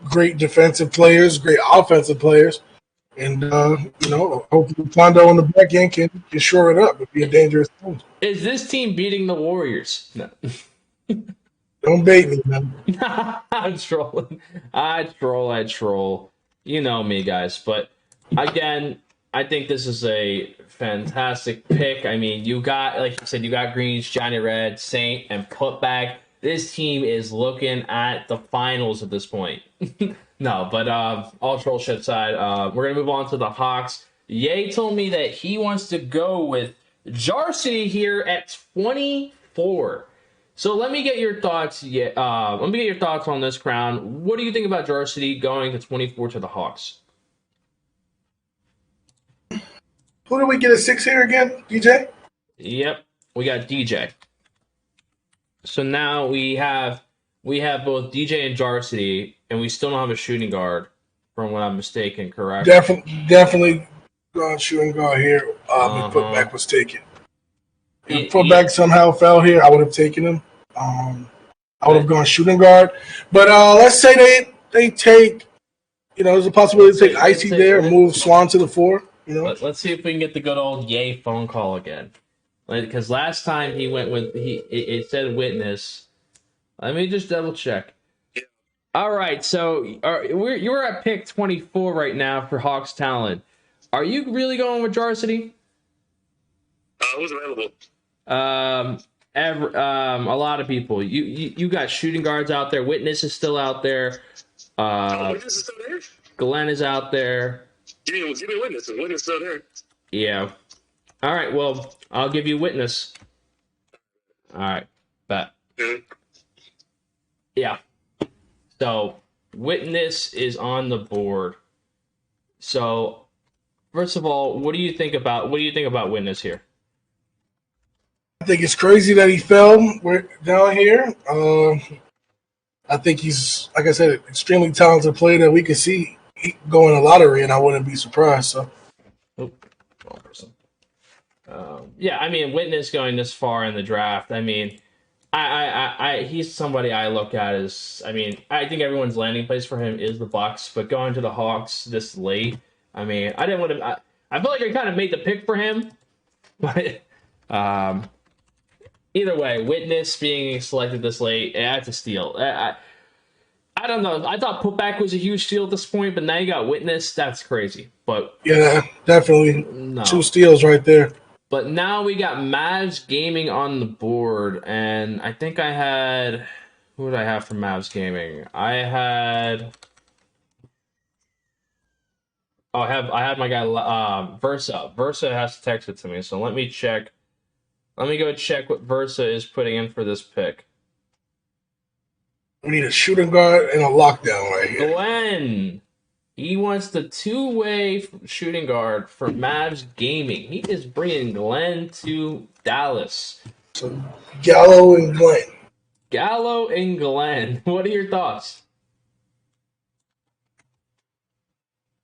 S2: great defensive players, great offensive players, and hopefully Pondo on the back end can shore it up. It'd be a dangerous thing.
S1: Is this team beating the Warriors? No.
S2: Don't bait me, man.
S1: I'm trolling. I troll. You know me, guys. But again, I think this is a fantastic pick. I mean, you got, like you said, you got Greens, Johnny Red, Saint, and Putback. This team is looking at the finals at this point. No, but all troll shit aside, we're going to move on to the Hawks. Ye told me that he wants to go with Jarcity here at 24. So let me get your thoughts. Let me get your thoughts on this, Crown. What do you think about Jarcity going to 24 to the Hawks?
S2: Who do we get at 6 here again? DJ?
S1: Yep, we got DJ. So now we have both DJ and Jarcity, and we still don't have a shooting guard, from what I'm mistaken, correct?
S2: Definitely shooting guard here. If Putback was taken. If Putback somehow fell here, I would have taken him. I would have gone shooting guard. But let's say they take, there's a possibility to take Icy there and move Swan to the 4.
S1: Let's see if we can get the good old Ye phone call again. Because last time he went with it said witness. Let me just double check. All right, so you're at pick 24 right now for Hawks Talon. Are you really going with Jarcity?
S5: Who's available?
S1: A lot of people. You got shooting guards out there. Witness is still out there.
S5: Witness is still there?
S1: Glenn is out there.
S5: Give me Witness. Witness is still there.
S1: Yeah. All right. Well, I'll give you Witness. All right. Bet. Yeah. So Witness is on the board. So first of all, what do you think about Witness here?
S2: I think it's crazy that he fell down here. I think he's, like I said, an extremely talented player that we could see go in a lottery, and I wouldn't be surprised. So,
S1: wrong person. Yeah, I mean, Witness going this far in the draft. I mean, he's somebody I look at as. I mean, I think everyone's landing place for him is the Bucks, but going to the Hawks this late. I mean, I didn't want to. I feel like I kind of made the pick for him, but either way, Witness being selected this late, that's a steal. I don't know. I thought Putback was a huge steal at this point, but now you got Witness. That's crazy. But
S2: yeah, definitely
S1: no.
S2: 2 steals right there.
S1: But now we got Mavs Gaming on the board, and I think I had... Who did I have for Mavs Gaming? I had my guy Versa. Versa has to text it to me, so let me check. Let me go check what Versa is putting in for this pick.
S2: We need a shooting guard and a lockdown right here.
S1: Glenn. He wants the 2-way shooting guard for Mavs Gaming. He is bringing Glenn to Dallas.
S2: So Gallo and Glenn.
S1: Gallo and Glenn. What are your thoughts?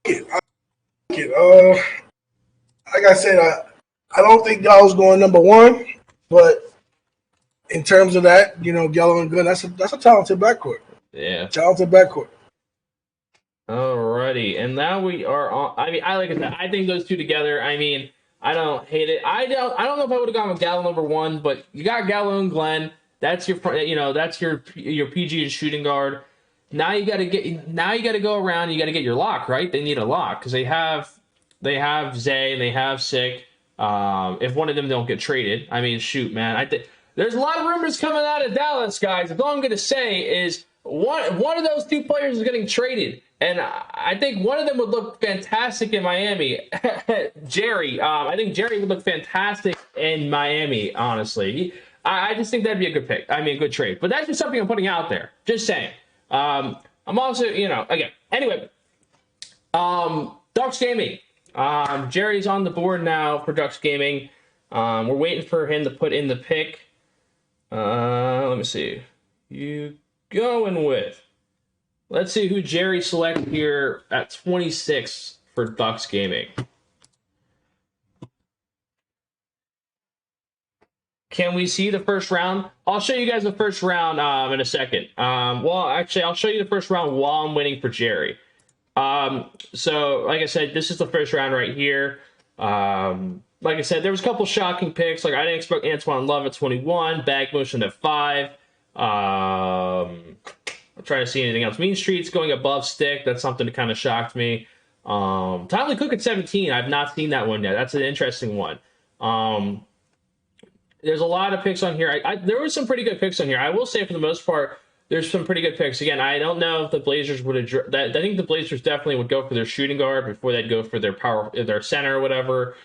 S2: Like I said, I don't think Gallo's going number 1, but in terms of that, you know, Gallo and Glenn, that's a talented backcourt.
S1: Yeah.
S2: Talented backcourt.
S1: Alrighty, and now we are on. I mean, I think those two together. I mean, I don't hate it. I don't know if I would have gone with Gallo number 1, but you got Gallo and Glenn. That's your, that's your PG and shooting guard. Now you got to go around. You got to get your lock, right? They need a lock because they have Zay and they have Sick. If one of them don't get traded, I mean, shoot, man. I think there's a lot of rumors coming out of Dallas, guys. All I'm going to say is one of those 2 players is getting traded. And I think one of them would look fantastic in Miami. Jerry. I think Jerry would look fantastic in Miami, honestly. I just think that'd be a good pick. I mean, a good trade. But that's just something I'm putting out there. Just saying. I'm also, again. Anyway, Dux Gaming. Jerry's on the board now for Dux Gaming. We're waiting for him to put in the pick. Let me see. You going with... Let's see who Jerry selected here at 26 for Dux Gaming. Can we see the first round? I'll show you guys the first round in a second. Well, actually, I'll show you the first round while I'm waiting for Jerry. So, like I said, this is the first round right here. Like I said, there was a couple shocking picks. Like I didn't expect Antoine Love at 21, Bag Motion at 5. I'm trying to see anything else. Mean Streets going above Stick. That's something that kind of shocked me. Timely Cook at 17. I've not seen that one yet. That's an interesting one. There's a lot of picks on here. There were some pretty good picks on here. I will say for the most part, there's some pretty good picks. Again, I don't know if the Blazers would address that. I think the Blazers definitely would go for their shooting guard before they'd go for their center or whatever.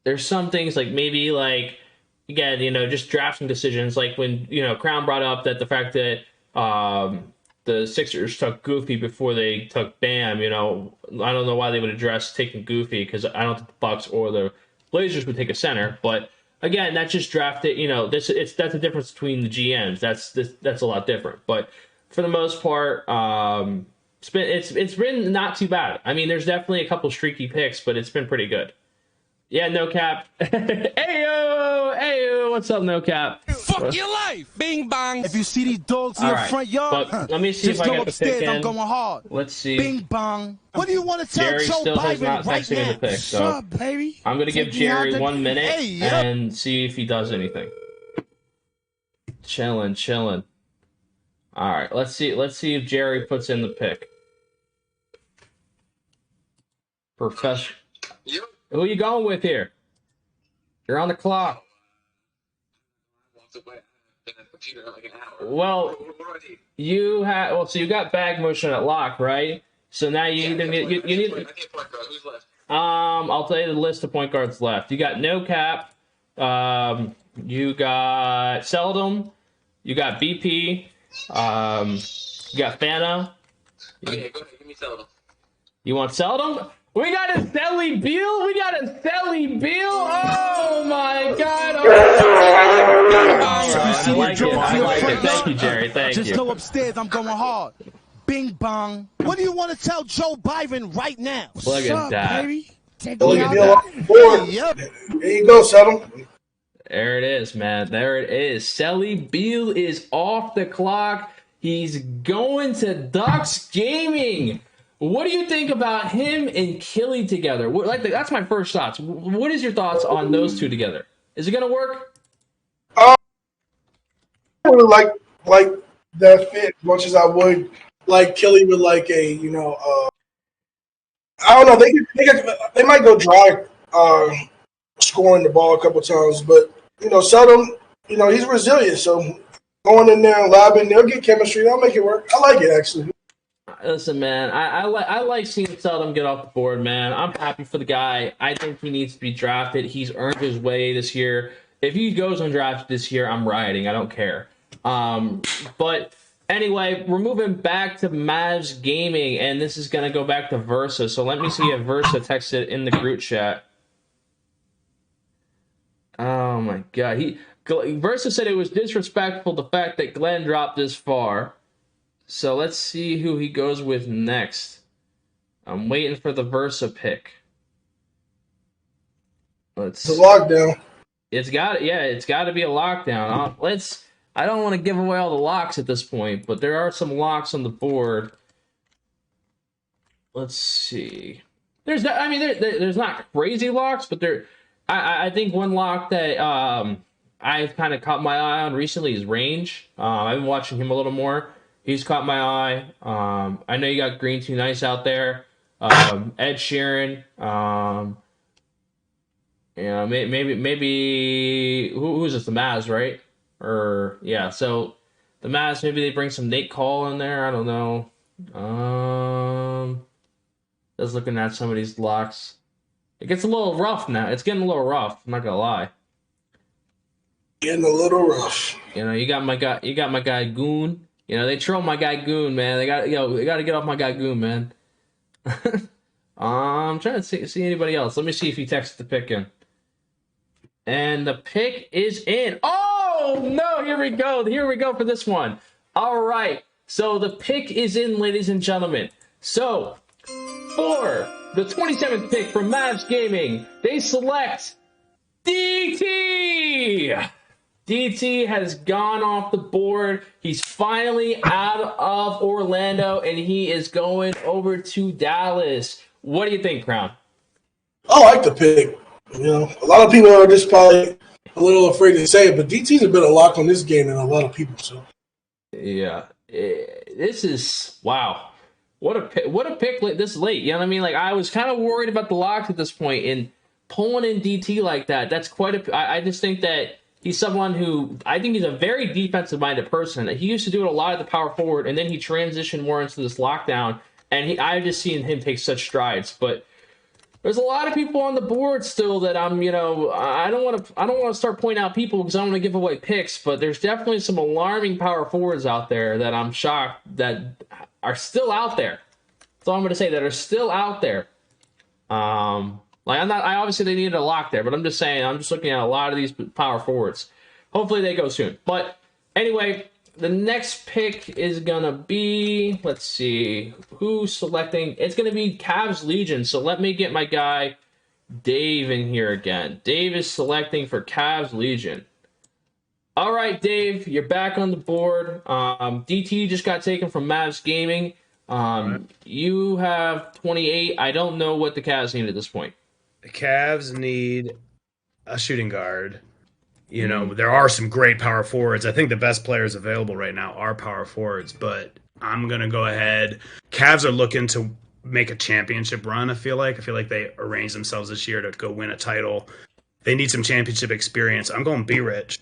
S1: There's some things like maybe like, again, just drafting decisions. Like when, Crown brought up that the fact that the Sixers took Goofy before they took Bam, I don't know why they would address taking Goofy because I don't think the Bucks or the Blazers would take a center. But again, that's just drafted. That's the difference between the GMs. That's a lot different. But for the most part, it's been not too bad. I mean, there's definitely a couple streaky picks, but it's been pretty good. Yeah, No Cap. Ayo, what's up, No Cap?
S9: Fuck your life, bing bang.
S11: If you see these dogs in your front yard,
S1: but let me see if I get the pick in.
S11: I'm going hard.
S1: Let's see.
S11: Bing bang. What do you want to tell
S1: Jerry
S11: Joe
S1: still has
S11: Biden
S1: not
S11: right
S1: texted me
S11: now?
S1: the pick, so
S11: up, baby?
S1: I'm gonna give Jerry 1 minute and see if he does anything. Chilling. All right, let's see if Jerry puts in the pick. Professor. Who you going with here? You're on the clock. Well, so you got Bag Motion at lock, right? So now you need. I'll tell you the list of point guards left. You got No Cap. You got Seldom. You got BP. You got Fana.
S5: Okay, go ahead. Give me Seldom.
S1: You want Seldom? We got a Selly Beal. Oh my God! I like it. Thank you, Jerry. Thank you.
S11: Just know upstairs I'm going hard. Bing bong. What do you want to tell Joe Biden right now?
S1: Look at that.
S11: Baby? Check
S2: Look
S11: me
S2: at
S11: out.
S2: the off the board.
S11: Yep.
S2: There you go, Settle.
S1: There it is, man. There it is. Selly Beal is off the clock. He's going to Dux Gaming. What do you think about him and Killy together? That's my first thoughts. What is your thoughts on those two together? Is it going to work?
S2: I would like that fit as much as I would like Killy with like a I don't know, they might go dry scoring the ball a couple times, but Seldom, he's resilient, so going in there and labbing, they'll get chemistry, they'll make it work. I like it actually.
S1: Listen, man, I like seeing Seldom get off the board, man. I'm happy for the guy. I think he needs to be drafted. He's earned his way this year. If he goes undrafted this year, I'm rioting. I don't care. But anyway, we're moving back to Mavs Gaming, and this is going to go back to Versa. So let me see if Versa texted in the group chat. Oh, my God. Versa said it was disrespectful the fact that Glenn dropped this far. So let's see who he goes with next. I'm waiting for the Versa pick.
S2: It's a lockdown.
S1: It's got to be a lockdown. I don't want to give away all the locks at this point, but there are some locks on the board. Let's see. There's not crazy locks, but I think one lock that I've kind of caught my eye on recently is Range. I've been watching him a little more. He's caught my eye. I know you got Green Too Nice out there. Ed Sheeran. Maybe who's this? The Mavs, right? So the Mavs, maybe they bring some Nate Call in there. I don't know. Just looking at some of these locks. It gets a little rough now. It's getting a little rough. I'm not gonna lie.
S2: Getting a little rough.
S1: You got my guy Goon. They troll my guy Goon, man. They got to get off my guy Goon, man. I'm trying to see anybody else. Let me see if he texted the pick in. And the pick is in. Oh, no, here we go. Here we go for this one. All right. So the pick is in, ladies and gentlemen. So for the 27th pick from Mavs Gaming, they select DT. DT has gone off the board. He's finally out of Orlando, and he is going over to Dallas. What do you think, Crown?
S2: I like the pick. A lot of people are just probably a little afraid to say it, but DT's a bit of lock on this game than a lot of people. So,
S1: yeah, this is wow. What a pick this late. You know what I mean? Like, I was kind of worried about the locks at this point, and pulling in DT like that. That's quite a. I just think that he's someone who I think he's a very defensive minded person. He used to do it a lot at the power forward, and then he transitioned more into this lockdown. And I've just seen him take such strides, but. There's a lot of people on the board still that I don't want to start pointing out people because I don't want to give away picks, but there's definitely some alarming power forwards out there that I'm shocked that are still out there. That's all I'm going to say, that are still out there. Obviously they needed a lock there, but I'm just saying, I'm just looking at a lot of these power forwards. Hopefully they go soon. But anyway, the next pick is going to be, let's see, who's selecting? It's going to be Cavs Legion. So let me get my guy Dave in here again. Dave is selecting for Cavs Legion. All right, Dave, you're back on the board. DT just got taken from Mavs Gaming. You have 28. I don't know what the Cavs need at this point.
S3: The Cavs need a shooting guard. There are some great power forwards. I think the best players available right now are power forwards, but I'm going to go ahead. Cavs are looking to make a championship run, I feel like. They arranged themselves this year to go win a title. They need some championship experience. I'm going Be Rich,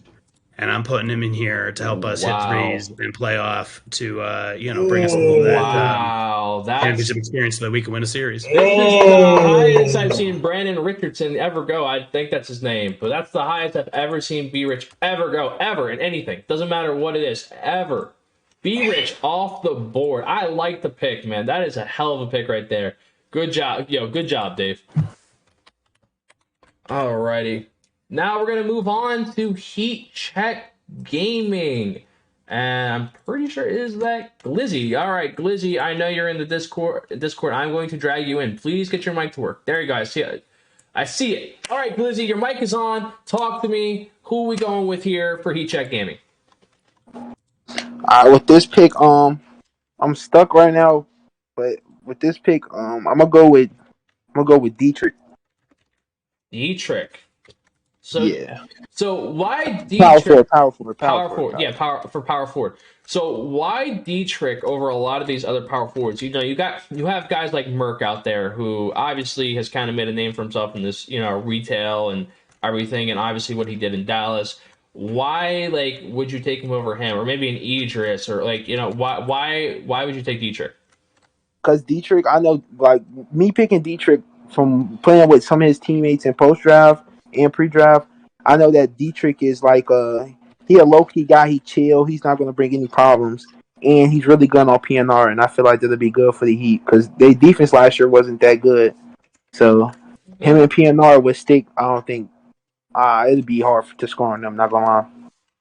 S3: and I'm putting him in here to help us hit threes and play off to, bring us a little bit championship experience so that we can win a series.
S1: That's the highest I've seen Brandon Richardson ever go. I think that's his name, but that's the highest I've ever seen B Rich ever go, ever, in anything. Doesn't matter what it is, ever. B Rich off the board. I like the pick, man. That is a hell of a pick right there. Good job. Good job, Dave. Alrighty. Now we're going to move on to Heat Check Gaming. And I'm pretty sure is that Glizzy. All right, Glizzy, I know you're in the Discord. I'm going to drag you in. Please get your mic to work. There you guys. See, I see it. All right, Glizzy, your mic is on. Talk to me. Who are we going with here for Heat Check Gaming?
S6: All right, with this pick, I'm stuck right now, but with this pick, I'm gonna go with Dietrich.
S1: Dietrich.
S6: Yeah.
S1: So why
S6: Power
S1: Dietrich?
S6: forward.
S1: Yeah, power forward. So why Dietrich over a lot of these other power forwards? You know, you have guys like Merck out there who obviously has kind of made a name for himself in this, retail and everything, and obviously what he did in Dallas. Why, would you take him over him, or maybe an Idris, or why would you take Dietrich?
S6: Because Dietrich, I know, like me picking Dietrich from playing with some of his teammates in post draft and pre draft. I know that Dietrich is he a low key guy. He chill. He's not going to bring any problems, and he's really good on PNR. And I feel like that'll be good for the Heat because their defense last year wasn't that good. So him and PNR would stick. I don't think it'd be hard to score on them. Not gonna lie.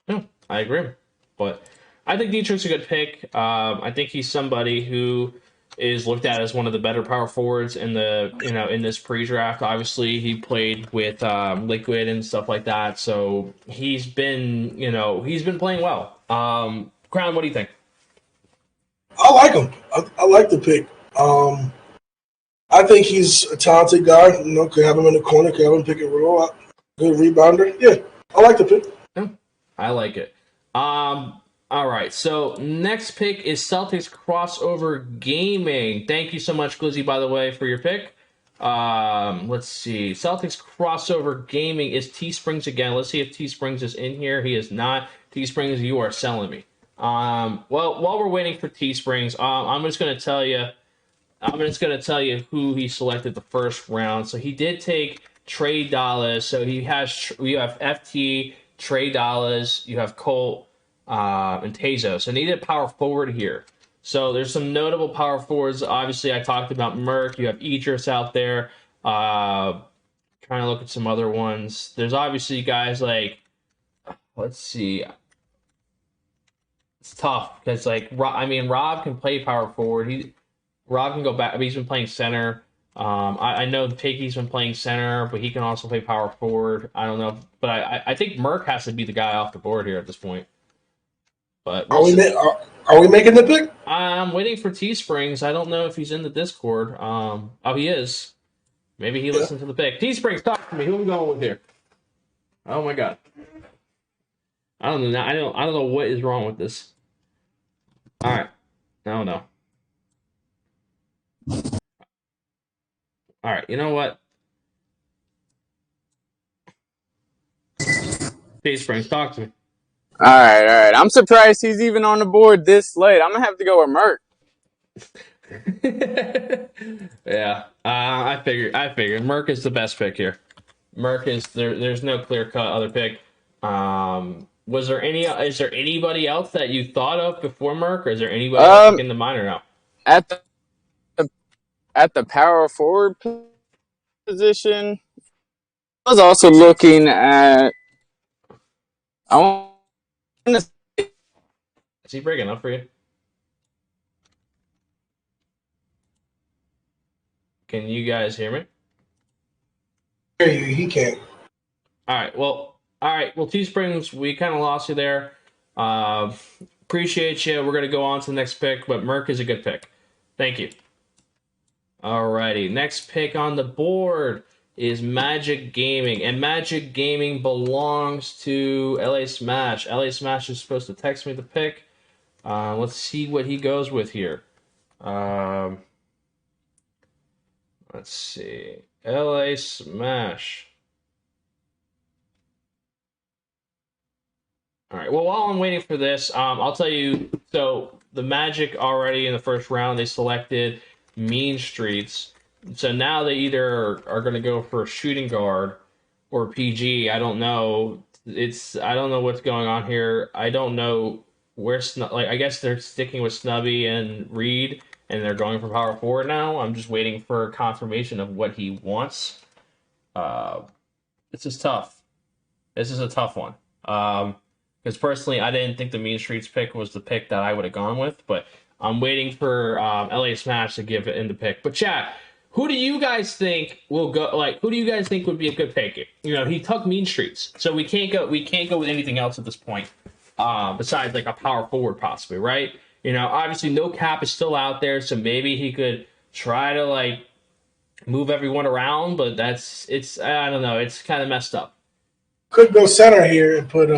S1: Yeah, I agree, but I think Dietrich's a good pick. I think he's somebody who is looked at as one of the better power forwards in in this pre-draft. Obviously, he played with Liquid and stuff like that, so he's been playing well. Crown, what do you think?
S2: I like him. I like the pick. I think he's a talented guy. Could have him in the corner, could have him pick and roll. Good rebounder. Yeah, I like the pick.
S1: Yeah, I like it. All right, so next pick is Celtics Crossover Gaming. Thank you so much, Glizzy, by the way, for your pick. Let's see. Celtics Crossover Gaming is Teesprings again. Let's see if Teesprings is in here. He is not. Teesprings, you are selling me. Well, while we're waiting for Teesprings, I'm just going to tell you who he selected the first round. So he did take Trey Dallas. So we have FT, Trey Dallas, you have Colt, and Tezos. So needed power forward here. So there's some notable power forwards. Obviously, I talked about Merck. You have Idris out there. Trying to look at some other ones. There's obviously guys like, let's see. It's tough because Rob can play power forward. Rob can go back. He's been playing center. I know Piggy's been playing center, but he can also play power forward. I don't know, but I think Merck has to be the guy off the board here at this point. But
S2: are we making the pick?
S1: I'm waiting for Teesprings. I don't know if he's in the Discord. Oh, he is. Maybe he listened to the pick. Teesprings, talk to me. Who are we going with here? Oh my god. I don't know. I don't know what is wrong with this. All right. I don't know. All right. You know what? Teesprings, talk to me.
S12: All right. I'm surprised he's even on the board this late. I'm gonna have to go with Merck.
S1: Yeah, I figured. Merck is the best pick here. Merck is there. There's no clear cut other pick. Is there anybody else that you thought of before Merck, or is there anybody else in the minor now?
S12: At the power forward position, I was also looking at.
S1: Is he breaking up for you? Can you guys hear me?
S2: He can't.
S1: All right. Well, Teesprings, we kind of lost you there. Appreciate you. We're going to go on to the next pick, but Merck is a good pick. Thank you. Alrighty. Next pick on the board is Magic Gaming, and Magic Gaming belongs to LA Smash. LA Smash is supposed to text me the pick. Let's see what he goes with here. Let's see. LA Smash. All right. Well, while I'm waiting for this, I'll tell you. So the Magic already in the first round, they selected Mean Streets. So now they either are going to go for a shooting guard or PG. I don't know. I don't know what's going on here. I don't know where I guess they're sticking with Snubby and Reed, and they're going for power forward now. I'm just waiting for confirmation of what he wants. This is tough. This is a tough one. Because personally, I didn't think the Mean Streets pick was the pick that I would have gone with, but I'm waiting for LA Smash to give it in the pick. But chat, Who do you guys think will go? Like, who do you guys think would be a good pick? You know, he took mean streets, so we can't go with anything else at this point, besides like a power forward possibly, right? You know, obviously no cap is still out there, so maybe he could try to like move everyone around, but I don't know, it's kind of messed up.
S2: Could go center here and put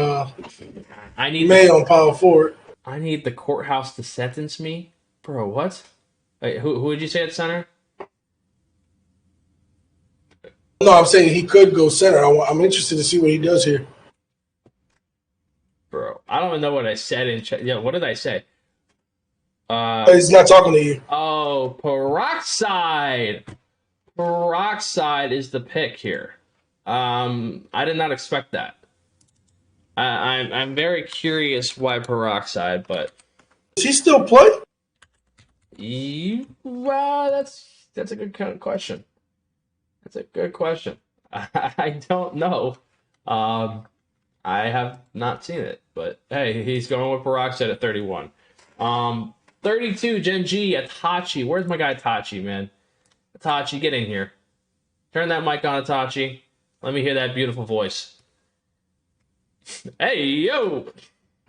S1: I need
S2: May on power forward.
S1: I need the courthouse to sentence me, bro. What? Wait, who would you say at center?
S2: No, I'm saying he could go center. I'm interested to see what he does here.
S1: Bro, I don't even know what I said in chat. Yeah, what did I say?
S2: He's not talking to you.
S1: Oh, Peroxide. Peroxide is the pick here. I did not expect that. I'm very curious why Peroxide, but
S2: does he still play?
S1: Well, that's a good kind of question. That's a good question. I don't know. I have not seen it, but hey, he's going with Peroxide at 31. 32, Gen.G Tigers. Where's my guy Itachi, man? Itachi, get in here. Turn that mic on, Itachi. Let me hear that beautiful voice. Hey, yo!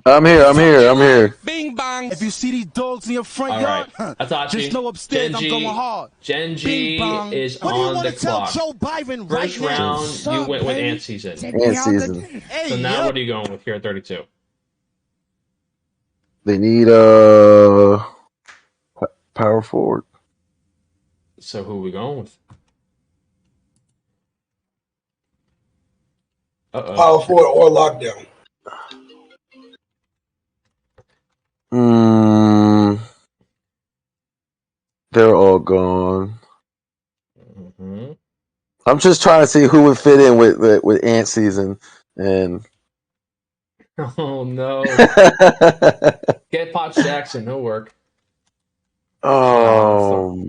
S8: I'm here.
S9: Bing bang.
S11: If you see these dogs in your front
S1: All
S11: yard,
S1: right, Itachi.
S11: just know upstairs
S1: Gen.G,
S11: I'm going hard.
S1: Gen.G is
S11: What do you
S1: on
S11: want
S1: the
S11: to tell
S1: clock.
S11: Joe Biden
S1: First
S11: right now?
S1: round, you went with Ant Season.
S8: Ant Season.
S11: Hey,
S1: So now what are you going with here at 32?
S8: They need power forward.
S1: So who are we going with?
S2: Power forward or lockdown.
S8: They're all gone.
S1: Mm-hmm.
S8: I'm just trying to see who would fit in with Ant Season and.
S1: Oh no! Get Potts Jackson. No work.
S8: I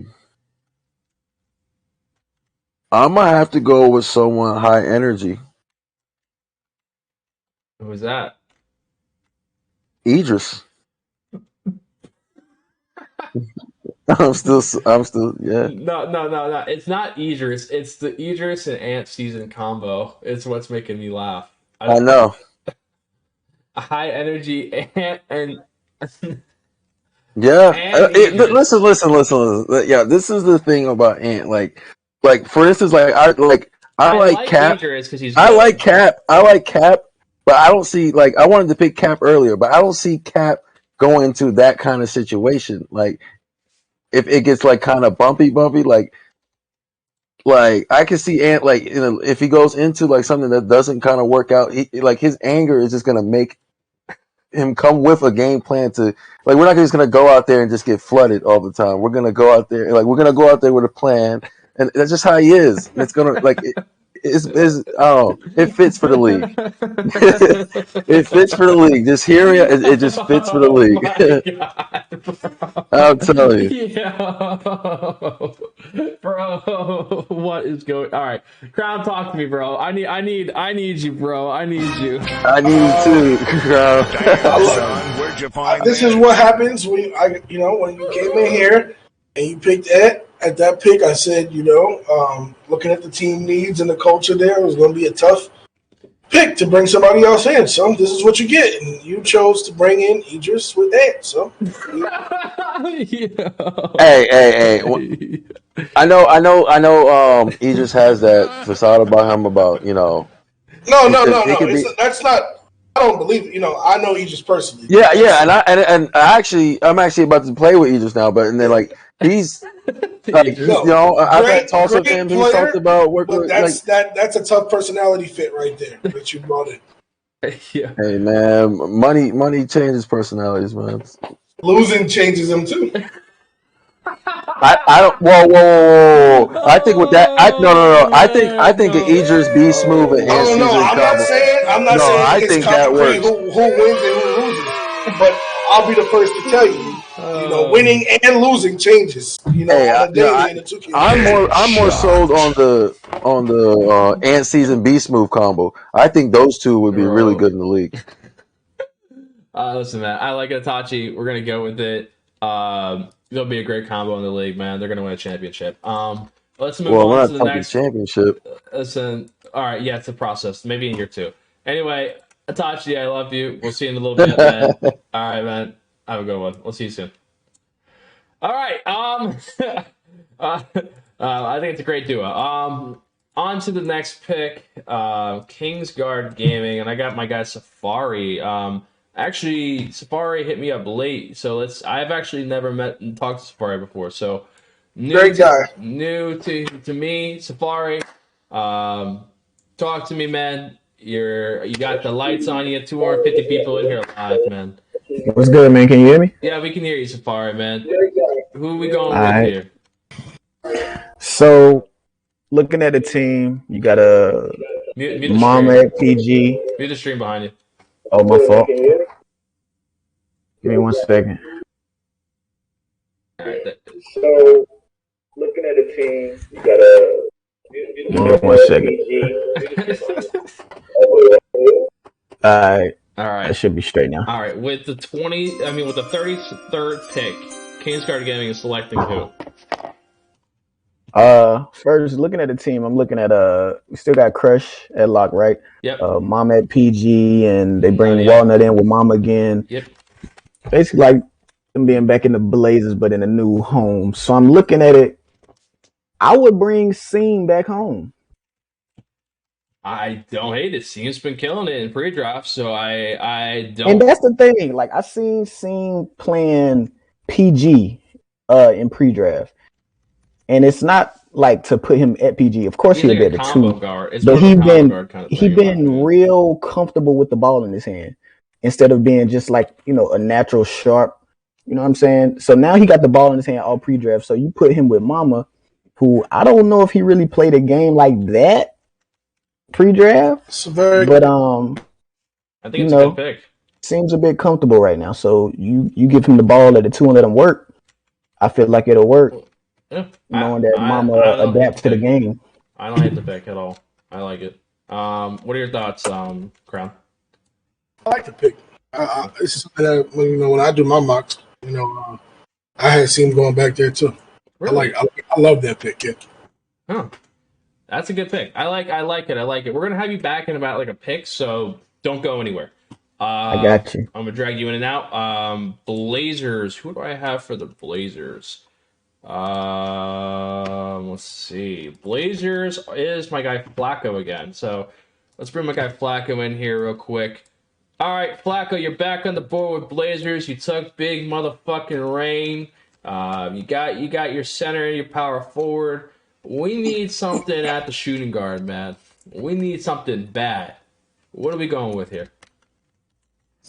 S8: might have to go with someone high energy.
S1: Who was that?
S8: Idris. I'm still, yeah.
S1: No. It's not Idris. It's the Idris and Ant Season combo. It's what's making me laugh.
S8: I know.
S1: High energy Ant and
S8: yeah.
S1: And
S8: listen. Yeah, this is the thing about Ant. Like for instance, I like Cap.
S1: Idris 'cause he's
S8: I
S1: good.
S8: like Cap. But I don't see I wanted to pick Cap earlier, but I don't see Cap going into that kind of situation. Like if it gets like kind of bumpy, like I can see Ant if he goes into like something that doesn't kind of work out, his anger is just gonna make him come with a game plan to we're not just gonna go out there and just get flooded all the time. We're gonna go out there with a plan, and that's just how he is. And it's gonna it fits for the league. It fits for the league. Just hearing it just fits for the league.
S1: God,
S8: I'm telling you.
S1: Yo, bro, what is going? All right, Crown, talk to me, bro. I need you, bro. I need you.
S8: I need you too, Crown.
S13: Where'd you find
S2: This is what happens when when you came in here and you picked Ed. At that pick, I said, looking at the team needs and the culture there, it was going to be a tough pick to bring somebody else in. So this is what you get, and you chose to bring in Idris with Ed. So,
S8: hey. I know. Idris has that facade about him about
S2: No. That's not. I don't believe it. I know Idris personally.
S8: Yeah, and I'm actually about to play with Idris now, but and then he's. I've had talks with him. He talked about working.
S2: That's a tough personality fit right there that you brought in.
S1: Yeah.
S8: Hey man, money changes personalities, man.
S2: Losing changes them too.
S8: I don't. Whoa! I think with that, no. I think an Idris B smooth and
S2: I'm not saying.
S8: I think that works.
S2: Who wins and who loses, but I'll be the first to tell you. Winning and losing changes. I'm
S8: more sold on the Ant Season B Smooth combo. I think those two would be really good in the league.
S1: Listen, man, I like Itachi. We're gonna go with it. It'll be a great combo in the league, man. They're gonna win a championship. Let's move
S8: Well, we're
S1: on to
S8: not
S1: the
S8: talking
S1: next.
S8: championship.
S1: Listen, all right, yeah, it's a process. Maybe in year 2. Anyway, Itachi, I love you. We'll see you in a little bit, man. All right, man. Have a good one. We'll see you soon. All right. I think it's a great duo. On to the next pick, KingsGuard Gaming, and I got my guy Safari. Actually, Safari hit me up late, so I've actually never met and talked to Safari before, so
S2: Great guy.
S1: new to me, Safari. Talk to me, man. You got the lights on. You have 250 people in here live, man.
S14: What's good, man? Can you hear me?
S1: Yeah, we can hear you, Safari, man. Who are we going
S14: All
S1: with
S14: right.
S1: here?
S14: So, looking at the team, you got a
S1: Mute the
S14: Mama
S1: stream.
S14: at PG.
S1: Mute the stream behind you.
S14: Oh, my fault. Give me 1 second.
S1: All right.
S14: So, looking at the team, you got a. Give me 1 second. All right.
S1: All right.
S14: That should be straight now.
S1: All right. With the 33rd pick, KingsGuardGaming is selecting who?
S14: First, looking at the team, I'm looking at we still got Crush at lock, right?
S1: Yep.
S14: Mama at PG, and they bring Walnut in with Mama again.
S1: Yep.
S14: Basically, like them being back in the Blazers, but in a new home. So I'm looking at it. I would bring Scene back home.
S1: I don't hate it. Scene's been killing it in pre-draft, so I don't.
S14: And that's the thing. Like I seen Scene playing PG in pre-draft, and it's not like to put him at PG. Of course, he'll
S1: like
S14: be at the 2, but he been real comfortable with the ball in his hand instead of being just like a natural sharp. You know what I'm saying? So now he got the ball in his hand all pre-draft. So you put him with Mama, who I don't know if he really played a game like that pre-draft. But
S1: I think it's a good pick.
S14: Seems a bit comfortable right now. So you give him the ball at the 2 and let him work. I feel like it'll work.
S1: Yeah.
S14: Knowing that Mama adapt to the game.
S1: I don't hate the pick at all. I like it. What are your thoughts, Crown?
S2: I like the pick. It's something that when I do my mocks, I had seen him going back there too.
S1: Really?
S2: I love that pick. Yeah.
S1: Huh. That's a good pick. I like it. We're gonna have you back in about like a pick, so don't go anywhere.
S14: I got you.
S1: I'm gonna drag you in and out. Blazers. Who do I have for the Blazers? Let's see. Blazers is my guy Flacco again. So let's bring my guy Flacco in here real quick. All right, Flacco, you're back on the board with Blazers. You took big motherfucking rain. You got your center and your power forward. We need something at the shooting guard, man. We need something bad. What are we going with here?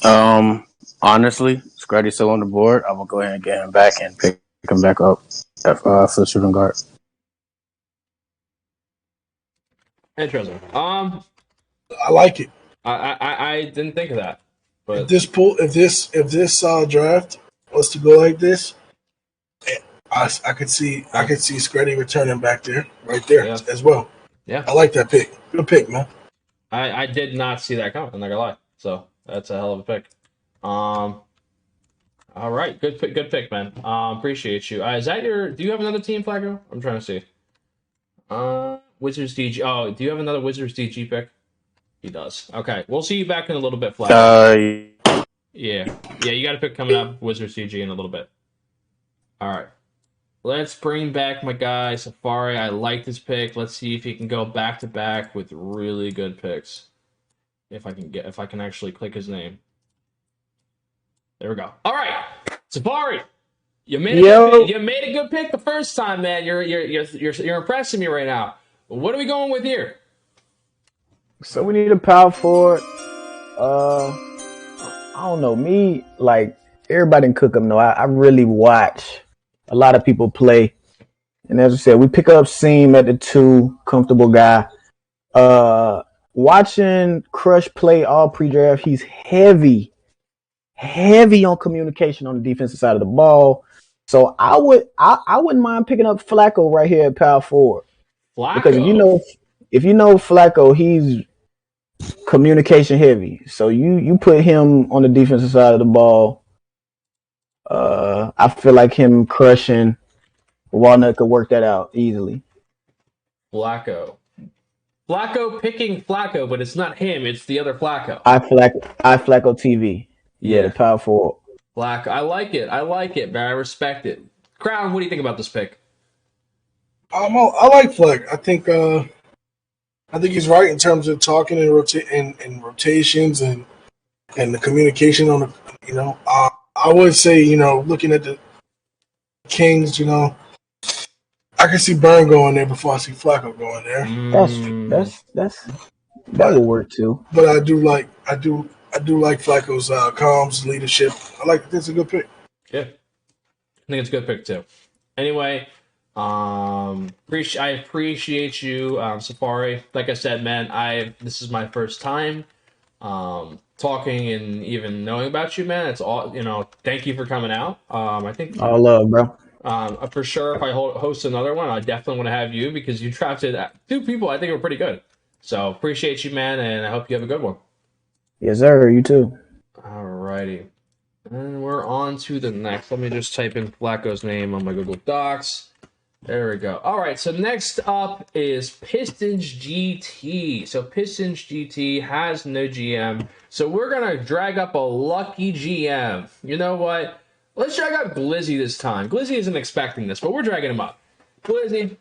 S7: Honestly, Scratty's still on the board. I will go ahead and get him back and pick him back up for the shooting guard.
S1: Interesting.
S2: I like it.
S1: I didn't think of that. But
S2: if this draft was to go like this, I could see Scratty returning back there, right there as well.
S1: Yeah,
S2: I like that pick. Good pick, man.
S1: I did not see that coming. I'm not gonna lie. So that's a hell of a pick. All right, good pick, man. Appreciate you. Is that your? Do you have another team, Flacco? I'm trying to see. WizardsDG. Oh, do you have another WizardsDG pick? He does. Okay, we'll see you back in a little bit, Flacco. Yeah. You got a pick coming up, WizardsDG, in a little bit. All right. Let's bring back my guy Safari. I like this pick. Let's see if he can go back to back with really good picks. If I can actually click his name. There we go. All right, Safari. You made a good pick the first time, man. You're impressing me right now. What are we going with here?
S14: So we need a power forward. I don't know. Me, like everybody can cook them. No, I really watch a lot of people play, and as I said, we pick up Seam at the 2, comfortable guy. Watching Crush play all pre-draft, he's heavy on communication on the defensive side of the ball. So I wouldn't mind picking up Flacco right here at power forward.
S1: Flacco.
S14: Because if you know Flacco, he's communication heavy. So you put him on the defensive side of the ball. I feel like him crushing Walnut could work that out easily.
S1: Flacco. Flacco picking Flacco, but it's not him. It's the other Flacco.
S14: I Flacco TV. Yeah, the power forward.
S1: Flacco. I like it, man. I respect it. Crown, what do you think about this pick?
S2: I like Fleck. I think he's right in terms of talking and rotations and the communication on the. I would say looking at the Kings, I can see Burn going there before I see Flacco going there.
S14: That will work too.
S2: But I do like Flacco's comms leadership. I like it's a good pick.
S1: Yeah, I think it's a good pick too. Anyway, I appreciate you, Safari. Like I said, man, this is my first time talking and even knowing about you, man. It's all thank you for coming out. I think
S14: all love, bro.
S1: For sure, if I host another one, I definitely want to have you because you drafted 2 people I think are pretty good. So appreciate you, man, and I hope you have a good one.
S14: Yes, sir. You too.
S1: Alrighty. And we're on to the next. Let me just type in Flacco's name on my Google Docs. There we go. All right, so next up is PistonsGT. So PistonsGT has no GM. So we're going to drag up a lucky GM. You know what? Let's drag up Glizzy this time. Glizzy isn't expecting this, but we're dragging him up. Glizzy,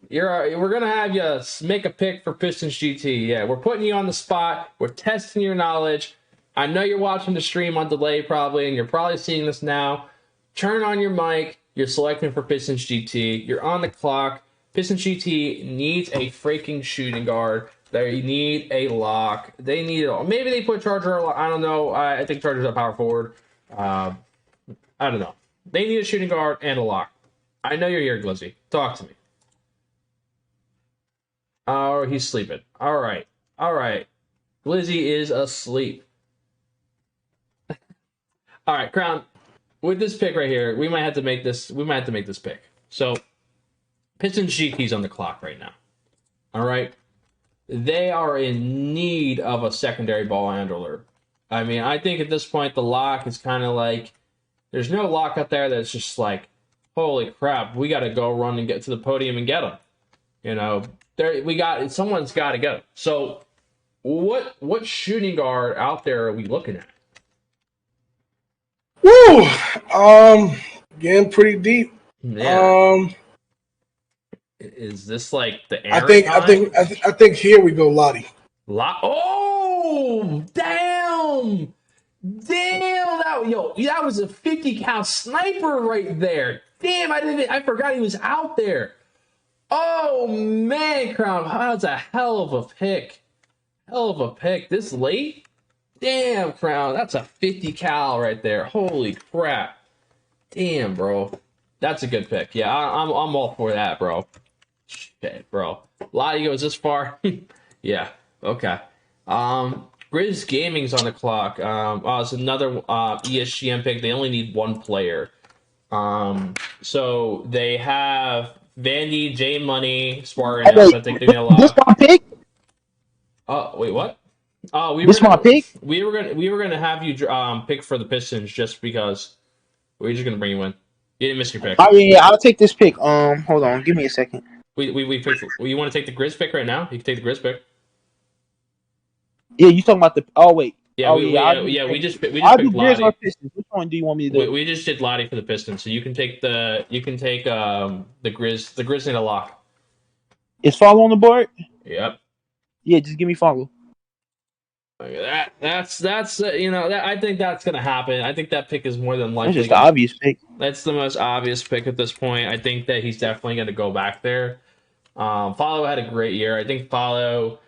S1: we're going to have you make a pick for PistonsGT. Yeah, we're putting you on the spot. We're testing your knowledge. I know you're watching the stream on delay probably, and you're probably seeing this now. Turn on your mic. You're selecting for PistonsGT. You're on the clock. PistonsGT needs a freaking shooting guard. They need a lock. They need it all. Maybe they put Charger. I don't know. I think Charger's a power forward. I don't know. They need a shooting guard and a lock. I know you're here, Glizzy. Talk to me. Oh, he's sleeping. All right. Glizzy is asleep. All right, Crown. With this pick right here, we might have to make this pick. So, PistonsGT's on the clock right now. All right, they are in need of a secondary ball handler. I mean, I think at this point the lock is kind of like there's no lock out there that's just like, holy crap, we got to go run and get to the podium and get him. Someone's got to go. So, what shooting guard out there are we looking at?
S2: Woo! Getting pretty deep.
S1: Yeah. Is this like the Aaron
S2: I think here we go, Lottie.
S1: Oh, damn! That was a 50 cal sniper right there. Damn, I forgot he was out there. Oh man, Crown, that's a hell of a pick. This late? Damn, Crown, that's a 50 cal right there. Holy crap. Damn, bro. That's a good pick. Yeah, I'm all for that, bro. Shit, bro. Lottie goes this far. Yeah, okay. Grizz Gaming's on the clock. It's another ESGN pick. They only need 1 player. So they have Vandy, J Money, Spartan. I think they're gonna
S6: This my pick?
S1: Wait, what? Oh, we
S6: this
S1: were
S6: my pick?
S1: We were gonna have you pick for the Pistons just because we're just gonna bring you in. You didn't miss your pick.
S6: Oh yeah, I'll take this pick. Hold on, give me a second.
S1: We picked. You want to take the Grizz pick right now? You can take the Grizz pick.
S6: Yeah, you talking about the? Oh wait.
S1: Yeah, we just picked Lottie.
S6: Or Pistons. Which one do you want me to do?
S1: We just did Lottie for the Pistons, so you can take the Grizz. The Grizz need a lock.
S6: Is follow on the board?
S1: Yep.
S6: Yeah, just give me follow.
S1: That's I think that's gonna happen. I think that pick is more than likely.
S6: That's just the obvious pick.
S1: That's the most obvious pick at this point. I think that he's definitely gonna go back there. Follow had a great year. I think Follow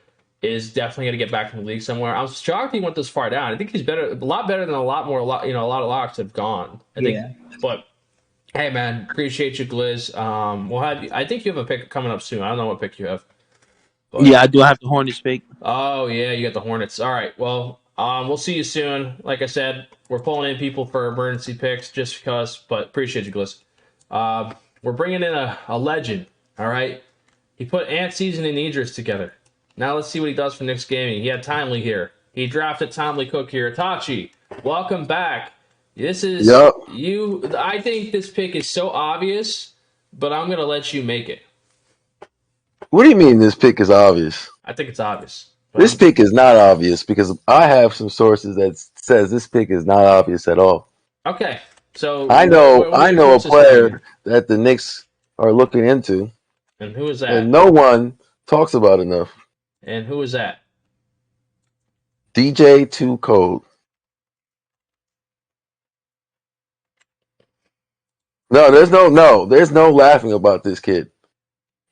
S1: is definitely gonna get back in the league somewhere. I was shocked he went this far down. I think he's a lot better than a lot of locks have gone. I think, but hey man, appreciate you, Glizz. I think you have a pick coming up soon. I don't know what pick you have.
S6: But, yeah, I do have the Hornets pick.
S1: Oh yeah, you got the Hornets. All right, well, we'll see you soon. Like I said, we're pulling in people for emergency picks just because, but appreciate you, Glizz. We're bringing in a legend. All right, he put Ant Season and Idris together. Now let's see what he does for Knicks Gaming. He had Timely here. He drafted Timely Cook here. Itachi, welcome back. This is you. I think this pick is so obvious, but I'm gonna let you make it.
S8: What do you mean this pick is obvious?
S1: I think it's obvious.
S8: This pick is not obvious because I have some sources that says this pick is not obvious at all.
S1: Okay, so
S8: I know a
S1: sources
S8: player that the Knicks are looking into,
S1: and who is that?
S8: and no one talks about enough.
S1: And who is that?
S8: DJ 2 Code. No, there's no laughing about this kid.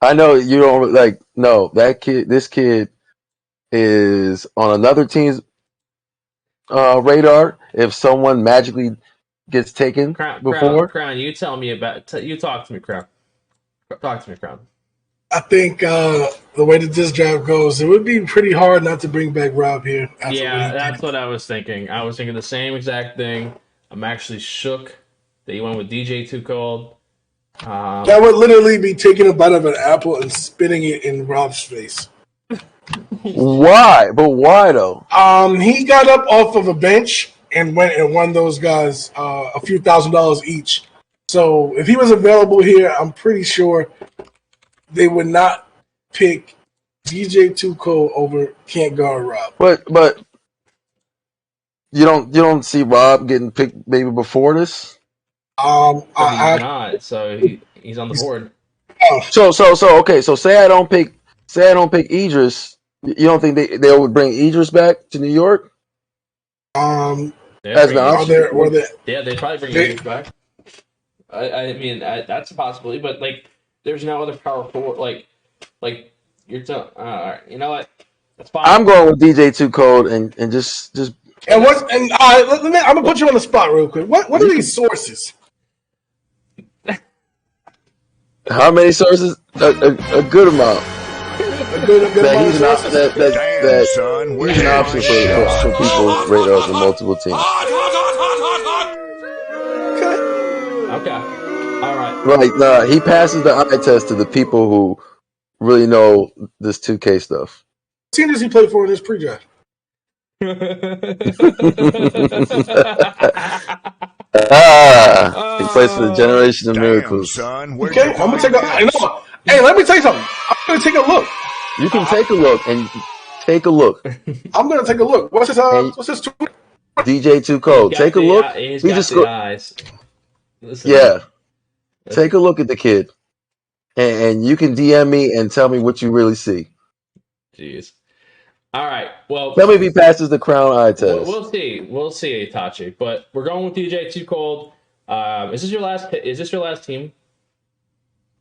S8: I know you don't like. No, this kid is on another team's radar. If someone magically gets taken before,
S1: Crown, you tell me about. You talk to me, Crown. Talk to me, Crown.
S2: I think the way that this draft goes, it would be pretty hard not to bring back Rob here.
S1: Yeah, that's what I was thinking. I was thinking the same exact thing. I'm actually shook that you went with DJ Too Cold.
S2: That would literally be taking a bite of an apple and spitting it in Rob's face.
S8: Why? But why though?
S2: He got up off of a bench and went and won those guys a few $1,000s each. So if he was available here, I'm pretty sure they would not pick DJ Too Cold over Can't Guard Rob.
S8: But you don't see Rob getting picked maybe before this?
S1: He's not. So he's on the board.
S8: So okay. So say I don't pick Idris. You don't think they would bring Idris back to New York?
S2: As an option?
S1: Yeah, they'd probably bring Idris back. I mean, that's a possibility, but like, there's no other power forward. Like you're telling. All right, you know what? That's fine.
S8: I'm going with DJ Too Cold and just.
S2: And I'm gonna put you on the spot real quick. What are these sources?
S8: How many sources? A good amount.
S2: A good
S8: that
S2: amount
S8: he's an option for people's radars and multiple teams.
S1: Okay. All right.
S8: Right. He passes the eye test to the people who really know this 2K stuff.
S2: What team does he play for in this pre-draft?
S8: He plays for the Generation of Miracles.
S13: Son,
S2: okay, I'm gonna take a. Hey, let me tell you something. I'm gonna take a look.
S8: You can take a look and take a look.
S2: I'm gonna take a look. What's his Twitter?
S8: DJ Too Cold. Take a look.
S1: He's got the eyes. Listen,
S8: yeah. Take a look at the kid, and you can DM me and tell me what you really see.
S1: Jeez. All right. Well,
S8: tell me if he passes the crown eye test.
S1: We'll see. We'll see, Itachi. But we're going with DJ Too Cold. Is this your last team?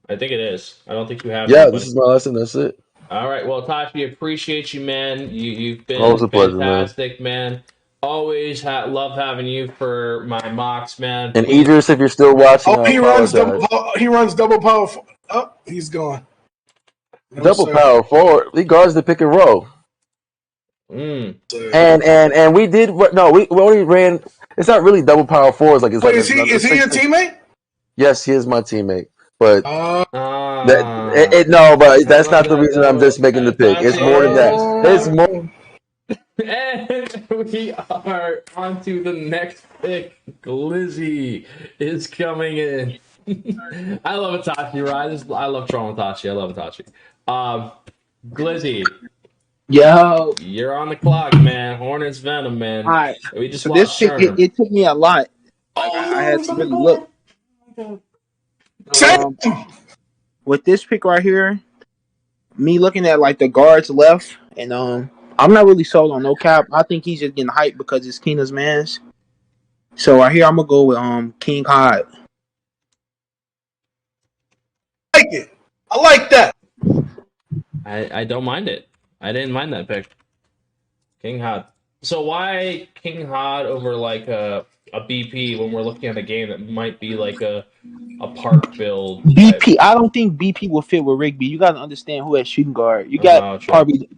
S1: I think it is. I don't think you have.
S8: Yeah, this is my last, and that's it.
S1: All right. Well, Itachi, appreciate you, man. You've been
S8: always a pleasure,
S1: fantastic, man. Always love having you for my mocks, man.
S8: And Idris, if you're still watching,
S2: he runs double power. Oh, he's gone.
S8: No, double power forward. He guards the pick and roll. And we did we only ran. It's not really double power forwards. Like it's
S2: Wait,
S8: like
S2: is he your teammate?
S8: Yes, he is my teammate. But but that's not the reason I'm just making the pick. It's more than that. It's more.
S1: And we are on to the next pick. Glizzy is coming in. I love Itachi, right? I love trolling Itachi. I love Itachi. Glizzy.
S6: Yo.
S1: You're on the clock, man. Hornets Venom, man.
S6: All right.
S1: We just
S6: so this pick, it took me a lot. I had to really look. With this pick right here, me looking at like the guards left, and I'm not really sold on no cap. I think he's just getting hyped because it's Keena's man's. So right here, I'm gonna go with King Hod.
S2: I like it. I like that.
S1: I don't mind it. I didn't mind that pick. King Hod. So why King Hod over like a BP when we're looking at a game that might be like a park build?
S6: BP. I don't think BP will fit with Rigby. You got to understand who has shooting guard. You got probably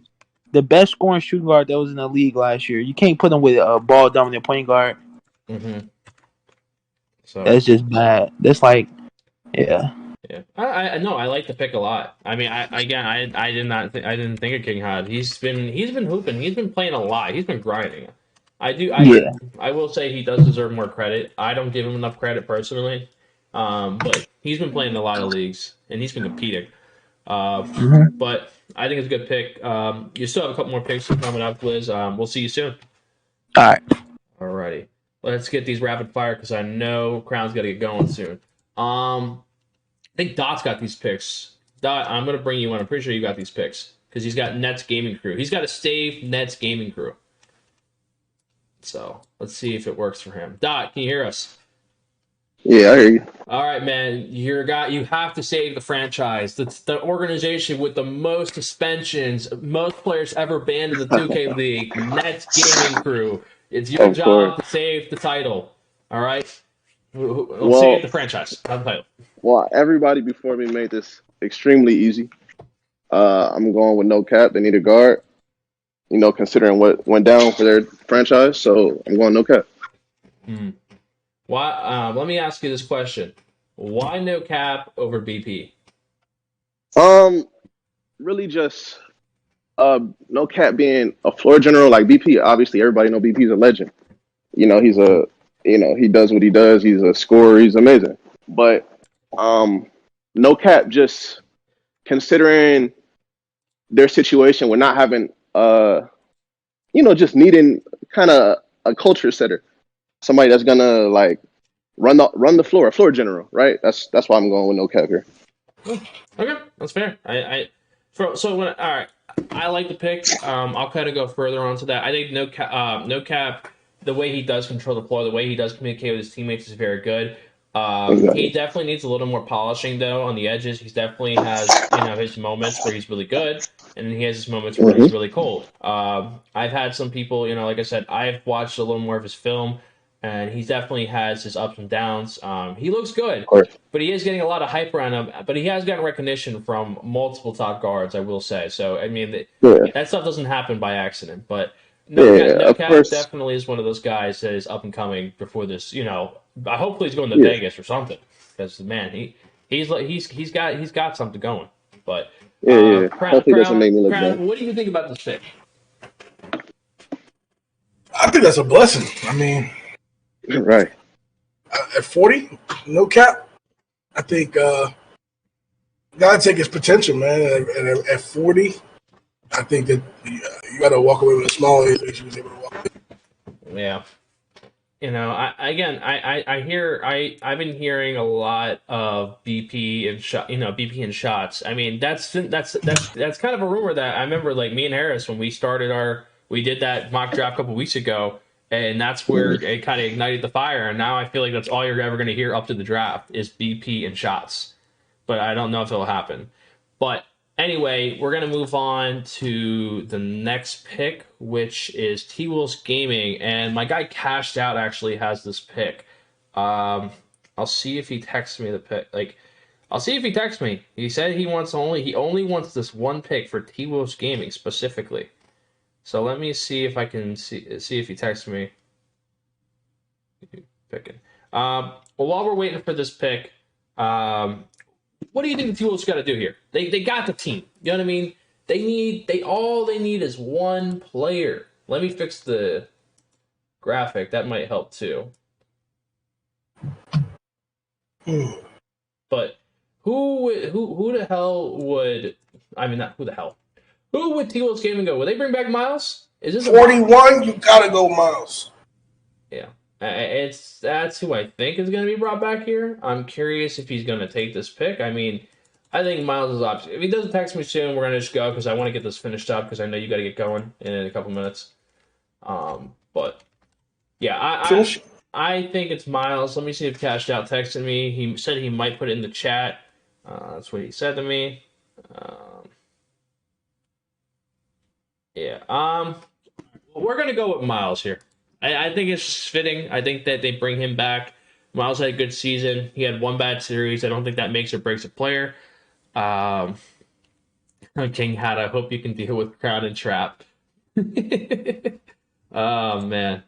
S6: the best scoring shooting guard that was in the league last year. You can't put him with a ball dominant point guard.
S1: Mm-hmm. So
S6: that's just bad. That's like, yeah.
S1: Yeah, I know. I like the pick a lot. I mean, I didn't think of King Hod. He's been hooping. He's been playing a lot. He's been grinding. I will say he does deserve more credit. I don't give him enough credit personally, but he's been playing in a lot of leagues and he's been competing. But I think it's a good pick. You still have a couple more picks coming up, Glizz. We'll see you soon.
S6: All right.
S1: Alrighty. Let's get these rapid fire because I know Crown's got to get going soon. I think Dot's got these picks. Dot, I'm going to bring you in. I'm pretty sure you got these picks because he's got Nets Gaming Crew. He's got a stave Nets Gaming Crew. So let's see if it works for him. Dot, can you hear us?
S15: Yeah, I hear you.
S1: All right, man. You're a guy. You have to save the franchise. That's the organization with the most suspensions, most players ever banned in the 2K League. Nets Gaming Crew. It's your job to save the title. All right. Let's save the franchise, not the title.
S15: Well, everybody before me made this extremely easy. I'm going with no cap. They need a guard. You know, considering what went down for their franchise, so I'm going no cap.
S1: Why? Let me ask you this question: why no cap over BP?
S15: Really just no cap being a floor general like BP. Obviously, everybody know BP's a legend. You know, he does what he does. He's a scorer. He's amazing. But no cap just considering their situation with not having just needing kind of a culture setter, somebody that's gonna like run the floor, a floor general, right? That's why I'm going with no cap here.
S1: Okay, that's fair. All right, I like the pick. I'll kind of go further onto that. I think no cap. The way he does control the floor, the way he does communicate with his teammates is very good.
S15: Exactly.
S1: He definitely needs a little more polishing though on the edges. He definitely has his moments where he's really good, and then he has his moments where he's really cold. I've had some people, like I said, I've watched a little more of his film, and he definitely has his ups and downs. He looks good, but he is getting a lot of hype around him. But he has gotten recognition from multiple top guards, I will say. So I mean, that stuff doesn't happen by accident, but. No cap definitely is one of those guys that is up and coming before this. Hopefully he's going to Vegas or something because man, he's got something going. But
S15: Crown, doesn't make me look bad.
S1: What do you think about this pick?
S2: I think that's a blessing. I mean,
S15: right
S2: at 40, no cap. I think gotta take his potential, man. At 40. I think that you got to walk away with a smile that she was able to walk away.
S1: Yeah. I've been hearing a lot of BP and shots. I mean, that's kind of a rumor that I remember, like me and Harris when we did that mock draft a couple weeks ago, and that's where it kind of ignited the fire. And now I feel like that's all you're ever going to hear up to the draft is BP and shots. But I don't know if it'll happen. But anyway, we're going to move on to the next pick, which is Twolves Gaming. And my guy Cashed Out actually has this pick. I'll see if he texts me the pick. I'll see if he texts me. He said he only wants this one pick for Twolves Gaming specifically. So let me see if I can see if he texts me. Picking. Well, while we're waiting for this pick, what do you think the Twolves got to do here? They got the team. You know what I mean? All they need is one player. Let me fix the graphic. That might help too. But who the hell would? I mean, not who the hell. Who would Twolves Gaming go? Will they bring back Miles? Is this
S2: 41? You gotta go Miles.
S1: Yeah. That's who I think is going to be brought back here. I'm curious if he's going to take this pick. I mean, I think Miles is option. If he doesn't text me soon, we're going to just go because I want to get this finished up because I know you got to get going in a couple minutes. But yeah, I think it's Miles. Let me see if Cashed Out texted me. He said he might put it in the chat. That's what he said to me. We're going to go with Miles here. I think it's just fitting. I think that they bring him back. Miles had a good season. He had one bad series. I don't think that makes or breaks a player. King Hat, I hope you can deal with Crowd and Trap. Oh, man.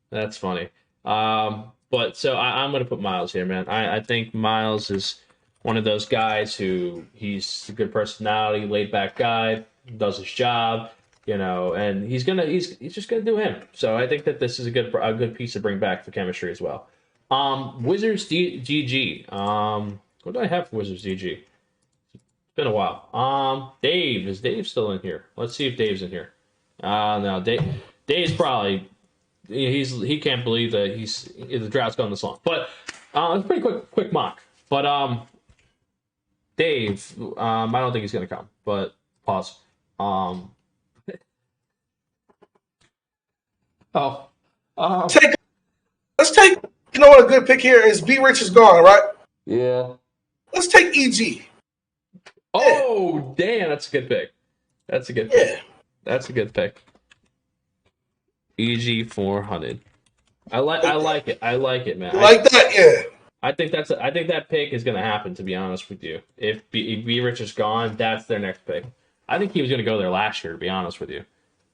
S1: That's funny. But so I'm going to put Miles here, man. I think Miles is one of those guys who he's a good personality, laid back guy, does his job. And he's just gonna do him. So I think that this is a good piece to bring back for chemistry as well. WizardsDG. What do I have for WizardsDG? Been a while. Dave, is Dave still in here? Let's see if Dave's in here. No, Dave's probably he can't believe that the draft's gone this long. But it's a pretty quick mock. But Dave, I don't think he's gonna come. But pause.
S2: Let's take. You know what a good pick here is. B Rich is gone, right?
S1: Yeah.
S2: Let's take EG.
S1: Oh, damn, that's a good pick. That's a good pick.
S2: Yeah.
S1: That's a good pick. EG 400. I like it. I like it, man.
S2: You like that? Yeah.
S1: I think that pick is going to happen. To be honest with you, if B Rich is gone, that's their next pick. I think he was going to go there last year. To be honest with you,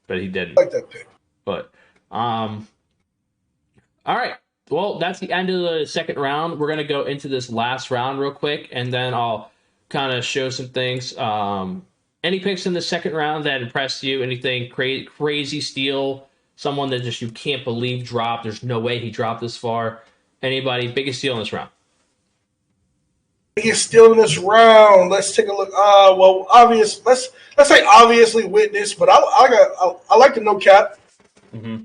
S1: but he didn't.
S2: I like that pick.
S1: But all right. Well, that's the end of the second round. We're going to go into this last round real quick, and then I'll kind of show some things. Any picks in the second round that impressed you? Anything crazy steal? Someone that just you can't believe dropped. There's no way he dropped this far. Anybody biggest steal in this round?
S2: Biggest steal in this round. Let's take a look. Well, obvious. Let's say obviously Witness, but I like the no cap.
S1: Mm-hmm.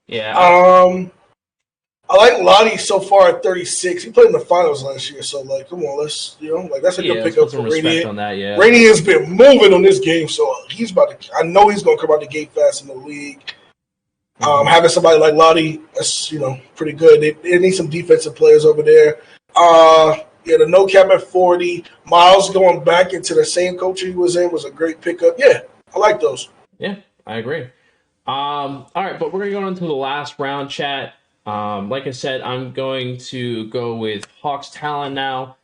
S1: Yeah.
S2: I like Lottie so far at 36. He played in the finals last year, so like, come on, let's that's a good pickup for Radiant.
S1: On that, yeah.
S2: Radiant's been moving on this game, so he's about to. I know he's going to come out the gate fast in the league. Having somebody like Lottie, that's pretty good. They need some defensive players over there. The no cap at 40. Miles going back into the same coach he was in was a great pickup. Yeah, I like those.
S1: Yeah, I agree. All right, but we're gonna go on to the last round, chat. Like I said, I'm going to go with Hawks Talon now.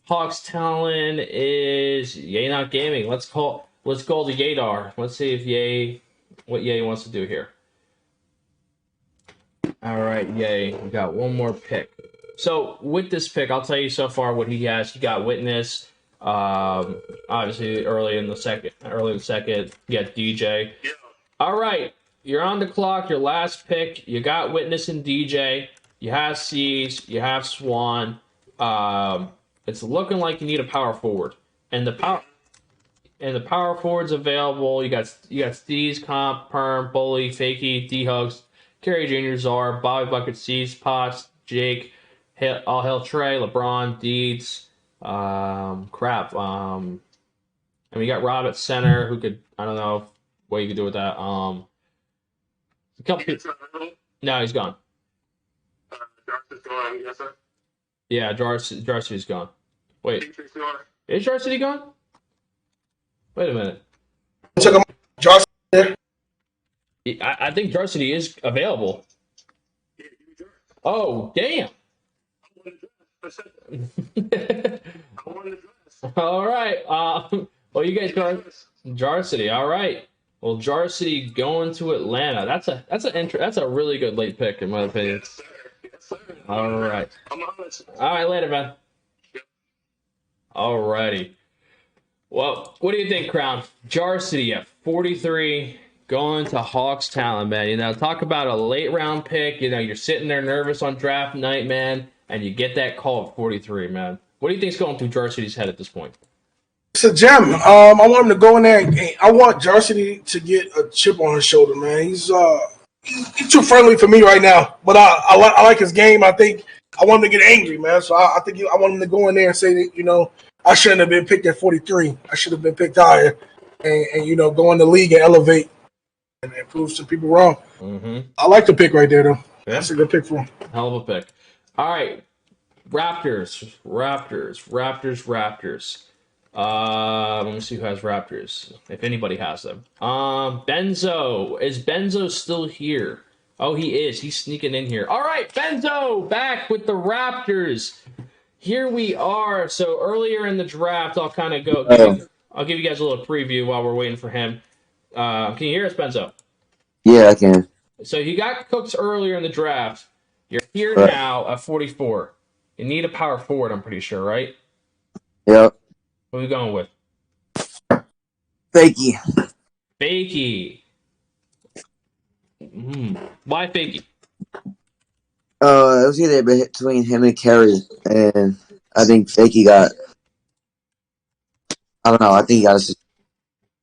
S1: Hawks Talon is Yay Not Gaming. Let's go to Yadar. Let's see if what Yay wants to do here. All right, Yay. We got one more pick. So with this pick, I'll tell you so far what he has. He got Witness. Obviously early in the second. You got DJ. All right. You're on the clock, your last pick. You got Witness and DJ. You have C's. You have Swan. It's looking like you need a power forward. And the power forward's available. You got Steve's, Comp, Perm, Bully, Fakey, D-Hugs, Kerry Jr., Czar, Bobby Bucket, C's, Potts, Jake, All Hell Trey, LeBron, Deeds, crap. And we got Rob at center who could, I don't know what you could do with that. A couple people. No, he's gone.
S5: Darcy's gone, yes, sir.
S1: Yeah, Darcy's gone. Wait. Is Darcy gone? Wait a minute.
S2: Darcy there?
S1: I think Darcy is available. Oh, damn. All right. Well, you guys got Jarcity. All right. Well, Jarcity going to Atlanta. That's a really good late pick in my opinion.
S5: Yes, sir.
S1: All right.
S5: I'm honest.
S1: All right, later, man. All righty. Well, what do you think, Crown? Jarcity at 43 going to Hawks Talon, man. Talk about a late round pick. You're sitting there nervous on draft night, man, and you get that call at 43, man. What do you think's going through Jarcity's head at this point?
S2: It's a gem. I want him to go in there and I want Jarcity to get a chip on his shoulder, man. He's too friendly for me right now, but I like his game. I think I want him to get angry, man. So I think I want him to go in there and say that I shouldn't have been picked at 43. I should have been picked higher, and go in the league and elevate and prove some people wrong.
S1: Mm-hmm.
S2: I like the pick right there, though.
S1: Yeah.
S2: That's a good pick for him.
S1: Hell of a pick. All right, Raptors. Let me see who has Raptors, if anybody has them. Benzo. Is Benzo still here? Oh, he is. He's sneaking in here. All right, Benzo back with the Raptors. Here we are. So earlier in the draft, I'll kind of go. I'll give you guys a little preview while we're waiting for him. Can you hear us, Benzo?
S4: Yeah, I can.
S1: So you got Cooks earlier in the draft. You're here now at 44. You need a power forward, I'm pretty sure, right?
S4: Yep.
S1: What are we going with?
S4: Fakey.
S1: Why Fakey?
S4: It was either between him and Kerry, and I think Fakey got I don't know. I think he got a,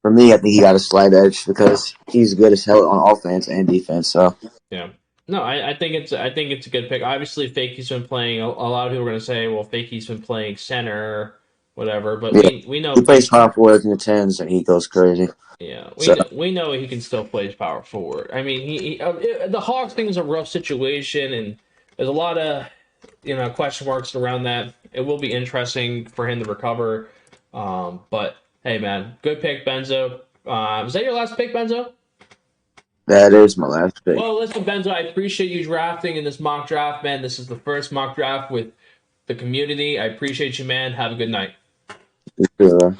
S4: for me, I think he got a slight edge because he's good as hell on offense and defense. So
S1: Yeah. No, I think it's a good pick. Obviously, Fakey's been playing. A lot of people are going to say, well, Fakey's been playing center, whatever. But
S4: yeah,
S1: we know
S4: he plays
S1: Fakey.
S4: power forward in the tens and he goes crazy.
S1: Yeah,
S4: So
S1: we know he can still play power forward. I mean, the Hawks thing is a rough situation, and there's a lot of question marks around that. It will be interesting for him to recover. But hey, man, good pick, Benzo. Was that your last pick, Benzo?
S4: that is my last pick.
S1: Well, listen, Benzo, I appreciate you drafting in this mock draft, man. This is the first mock draft with the community. I appreciate you, man. Have a good night.
S4: Sure.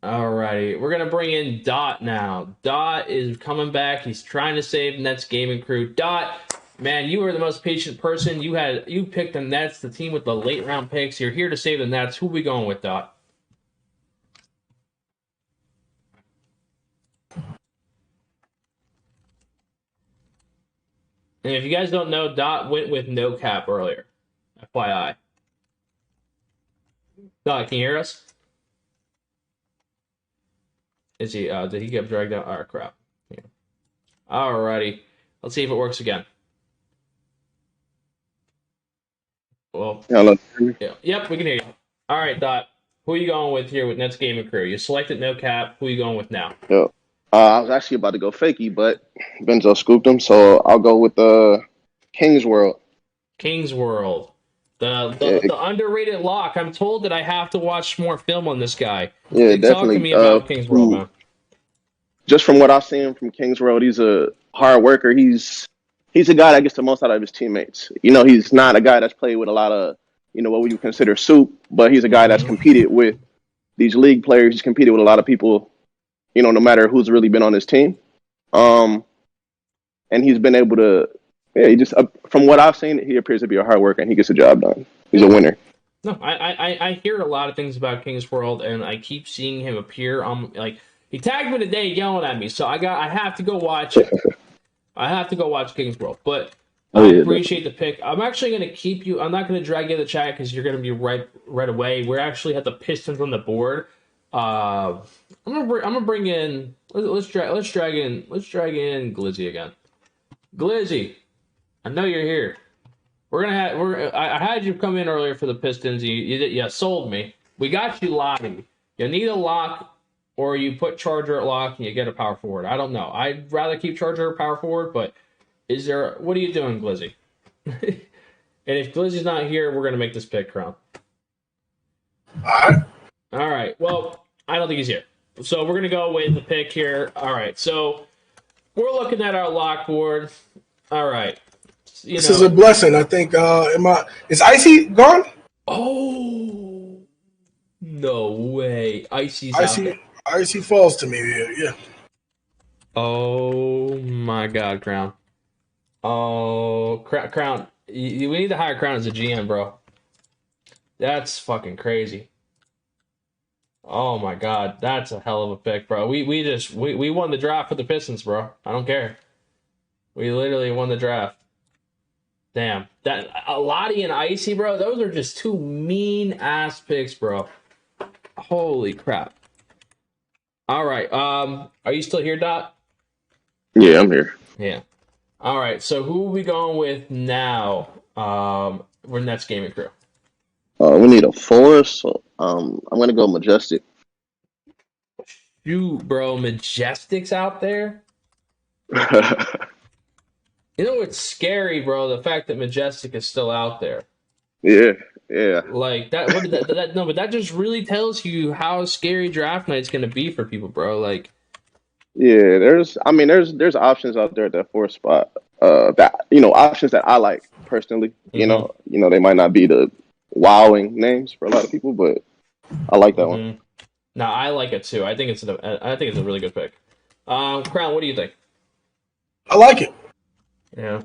S1: Alrighty, we're gonna bring in Dot now. Dot is coming back. He's trying to save Nets gaming crew. Dot, man, you were the most patient person. You picked the Nets, the team with the late round picks. You're here to save the Nets. Who are we going with, Dot? And if you guys don't know, Dot went with no cap earlier. FYI. Dot, can you hear us? Is he? Did he get dragged out? Oh, crap. Yeah. Alrighty. Let's see if it works again. Well,
S15: Hello.
S1: yeah. Yep, we can hear you. All right, Dot. Who are you going with here with Nets Gaming Crew? You selected no cap. Who are you going with now?
S15: Yo. I was actually about to go Fakey, but Benzo scooped him, so I'll go with King's World.
S1: King's World. The underrated lock. I'm told that I have to watch more film on this guy.
S15: Yeah, definitely.
S1: Talk to me about King's World, man.
S15: Just from what I've seen from King's World, he's a hard worker. He's a guy that gets the most out of his teammates. He's not a guy that's played with a lot of, what would you consider soup, but he's a guy that's competed with these league players. He's competed with a lot of people, no matter who's really been on his team. And he's been able to, he just, from what I've seen, he appears to be a hard worker and he gets the job done. He's a winner.
S1: No, I hear a lot of things about King's World, and I keep seeing him appear on, he tagged me today yelling at me, so I have to go watch it. I have to go watch King's World, but I appreciate the pick. I'm actually going to keep you. I'm not going to drag you to the chat because you're going to be right away. We're actually at the Pistons on the board. I'm gonna bring in. Let's drag in Glizzy again. Glizzy, I know you're here. I had you come in earlier for the Pistons. You sold me. We got you lottie. You need a lock, or you put Charger at lock and you get a power forward. I don't know. I'd rather keep Charger at power forward, but what are you doing, Glizzy? And if Glizzy's not here, we're gonna make this pick, Crown. All right. Well, I don't think he's here. So we're gonna go with the pick here. All right. So we're looking at our lock board. All right.
S2: This is a blessing. I think. Is Icy gone?
S1: Oh no way! Icy
S2: falls to me. Yeah.
S1: Oh my God, Crown. Oh, Crown. We need to hire Crown as a GM, bro. That's fucking crazy. Oh my God, that's a hell of a pick, bro. We won the draft for the Pistons, bro. I don't care. We literally won the draft. Damn, that Lottie and Icy, bro. Those are just two mean ass picks, bro. Holy crap! All right, are you still here, Dot?
S15: Yeah, I'm here.
S1: Yeah. All right, so who are we going with now? We're Nets Gaming Crew.
S15: We need a force. So, I'm gonna go Majestic.
S1: Shoot, bro, Majestic's out there. You know what's scary, bro? The fact that Majestic is still out there.
S15: Yeah.
S1: Like that. What did that? No, but that just really tells you how scary draft night's gonna be for people, bro. Like,
S15: yeah, there's options out there at that fourth spot. Options that I like personally.
S1: Mm-hmm.
S15: They might not be the wowing names for a lot of people, but I like that one.
S1: No, I like it too. I think it's a really good pick. Crown, what do you think?
S2: I like it.
S1: Yeah,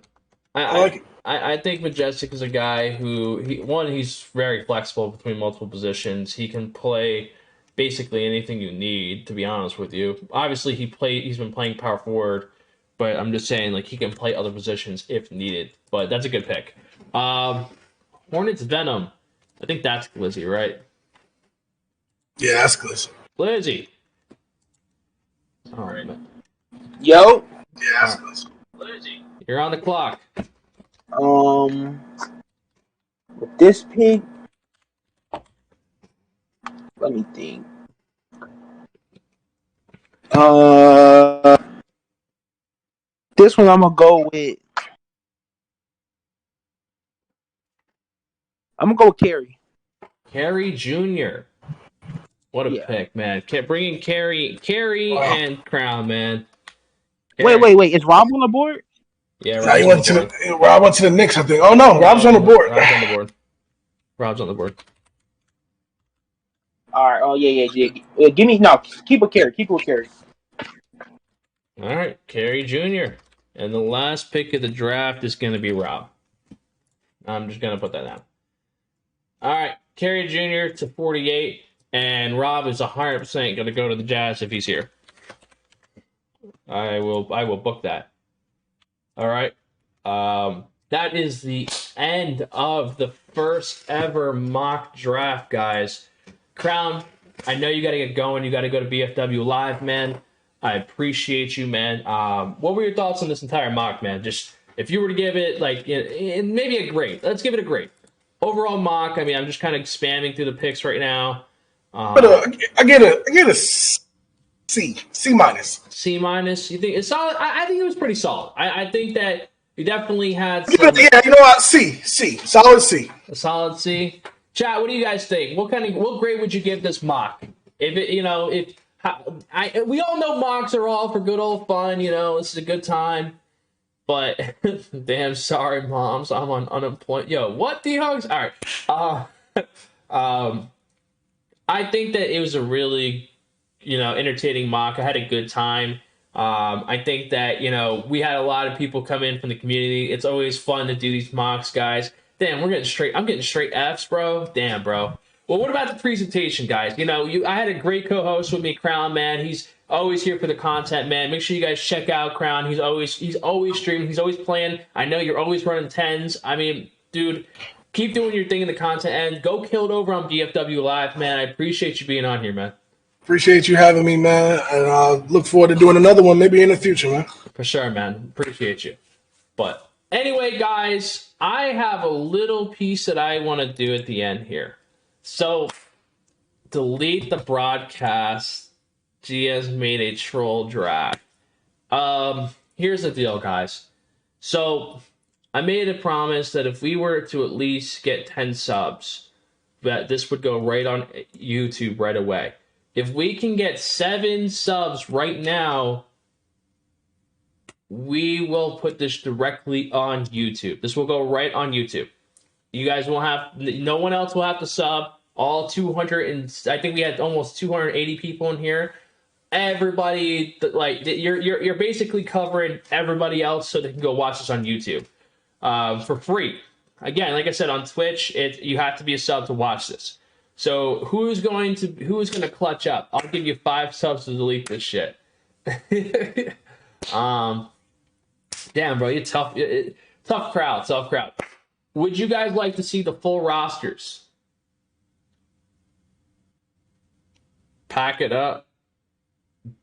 S2: I like it.
S1: I think Majestic is a guy who he's very flexible between multiple positions. He can play basically anything you need, to be honest with you. Obviously, he's been playing power forward, but I'm just saying he can play other positions if needed. But that's a good pick. Hornets Venom. I think that's Glizzy, right?
S2: Yeah, that's Glizzy.
S1: Glizzy. All right, man.
S6: Yo.
S2: Yeah.
S1: You're on the clock.
S6: With this pick, let me think. This one I'm gonna go with. I'm gonna go with Carey.
S1: Carey Jr. What a pick, man. Bringing Carey and Crown, man.
S6: Wait. Is Rob on the board?
S1: Yeah,
S2: Rob went to the Knicks, I think. Oh no, Rob's on the board.
S1: Rob's on the board. Rob's on the board.
S6: All right. Oh yeah. Give me Keep with Carey.
S1: All right, Carey Jr. And the last pick of the draft is going to be Rob. I'm just going to put that down. All right, Carey Jr. to 48, and Rob is 100% going to go to the Jazz if he's here. I will book that. All right. That is the end of the first ever mock draft, guys. Crown, I know you got to get going. You got to go to BFW Live, man. I appreciate you, man. What were your thoughts on this entire mock, man? Just if you were to give it maybe a grade. Let's give it a grade. Overall mock. I mean, I'm just kind of spamming through the picks right now.
S2: But I get a C minus.
S1: C minus. You think it's solid? I think it was pretty solid. I think that you definitely had some.
S2: Yeah, you know what? C, solid C.
S1: A solid C. Chat, what do you guys think? What grade would you give this mock? We all know mocks are all for good old fun. This is a good time. But damn, sorry, moms, I'm on unemployment. Yo, what the hugs? All right. I think that it was a really, entertaining mock. I had a good time. I think that we had a lot of people come in from the community. It's always fun to do these mocks, guys. Damn, I'm getting straight Fs, bro. Damn, bro. Well, what about the presentation, guys? I had a great co-host with me, Crown, man. He's always here for the content, man. Make sure you guys check out Crown. He's always streaming. He's always playing. I know you're always running 10s. I mean, dude, keep doing your thing in the content and go kill it over on BFW Live, man. I appreciate you being on here, man.
S2: Appreciate you having me, man. And I look forward to doing another one maybe in the future, man.
S1: For sure, man. Appreciate you. But anyway, guys, I have a little piece that I want to do at the end here. So, delete the broadcast. G has made a troll draft. Here's the deal, guys. So, I made a promise that if we were to at least get 10 subs, that this would go right on YouTube right away. If we can get 7 subs right now, we will put this directly on YouTube. This will go right on YouTube. You guys will no one else will have to sub. All 200 and I think we had almost 280 people in here. Everybody, you're basically covering everybody else so they can go watch this on YouTube for free. Again, like I said on Twitch, you have to be a sub to watch this. So who's going to clutch up? I'll give you 5 subs to delete this shit. Damn, bro, you're tough. Tough crowd. Would you guys like to see the full rosters? Pack it up.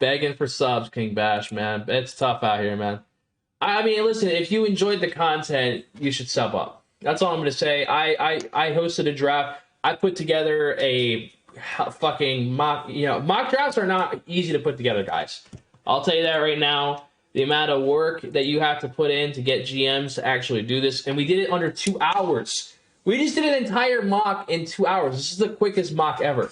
S1: Begging for subs, King Bash, man. It's tough out here, man. I mean, listen, if you enjoyed the content, you should sub up. That's all I'm going to say. I hosted a draft. I put together a fucking mock. Mock drafts are not easy to put together, guys. I'll tell you that right now. The amount of work that you have to put in to get GMs to actually do this. And we did it under 2 hours. We just did an entire mock in 2 hours. This is the quickest mock ever.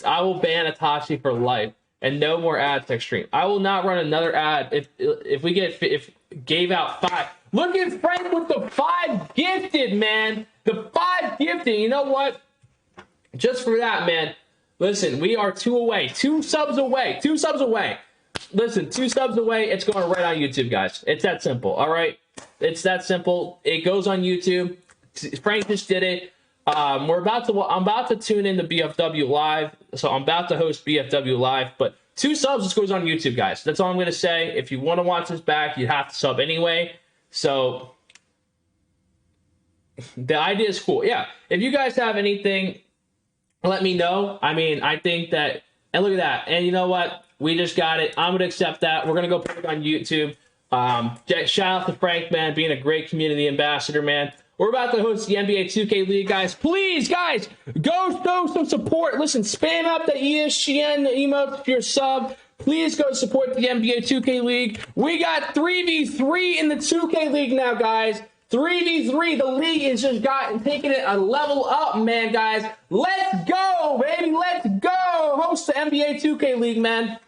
S1: I will ban Itachi for life and no more ads next stream. I will not run another ad if gave out 5. Look at Frank with the 5 gifted, man. The 5 gifted. You know what? Just for that, man. Listen, we are 2 away. 2 subs away. 2 subs away. Listen, 2 subs away. It's going right on YouTube, guys. It's that simple. All right. It's that simple. It goes on YouTube. Frank just did it. I'm about to tune in to BFW Live, so I'm about to host BFW Live, but 2 subs, this goes on YouTube, guys. That's all I'm going to say. If you want to watch this back, you have to sub anyway. So the idea is cool. Yeah. If you guys have anything let me know. I mean, I think that, and look at that. And you know what? We just got it. I'm going to accept that. We're going to go put it on YouTube. Shout out to Frank, man, being a great community ambassador, man. We're about to host the NBA 2K League, guys. Please, guys, go show some support. Listen, spam up the ESGN emote if you're a sub. Please go support the NBA 2K League. We got 3v3 in the 2K League now, guys. 3v3. The league is just taking it a level up, man, guys. Let's go, baby. Let's go. Host the NBA 2K League, man.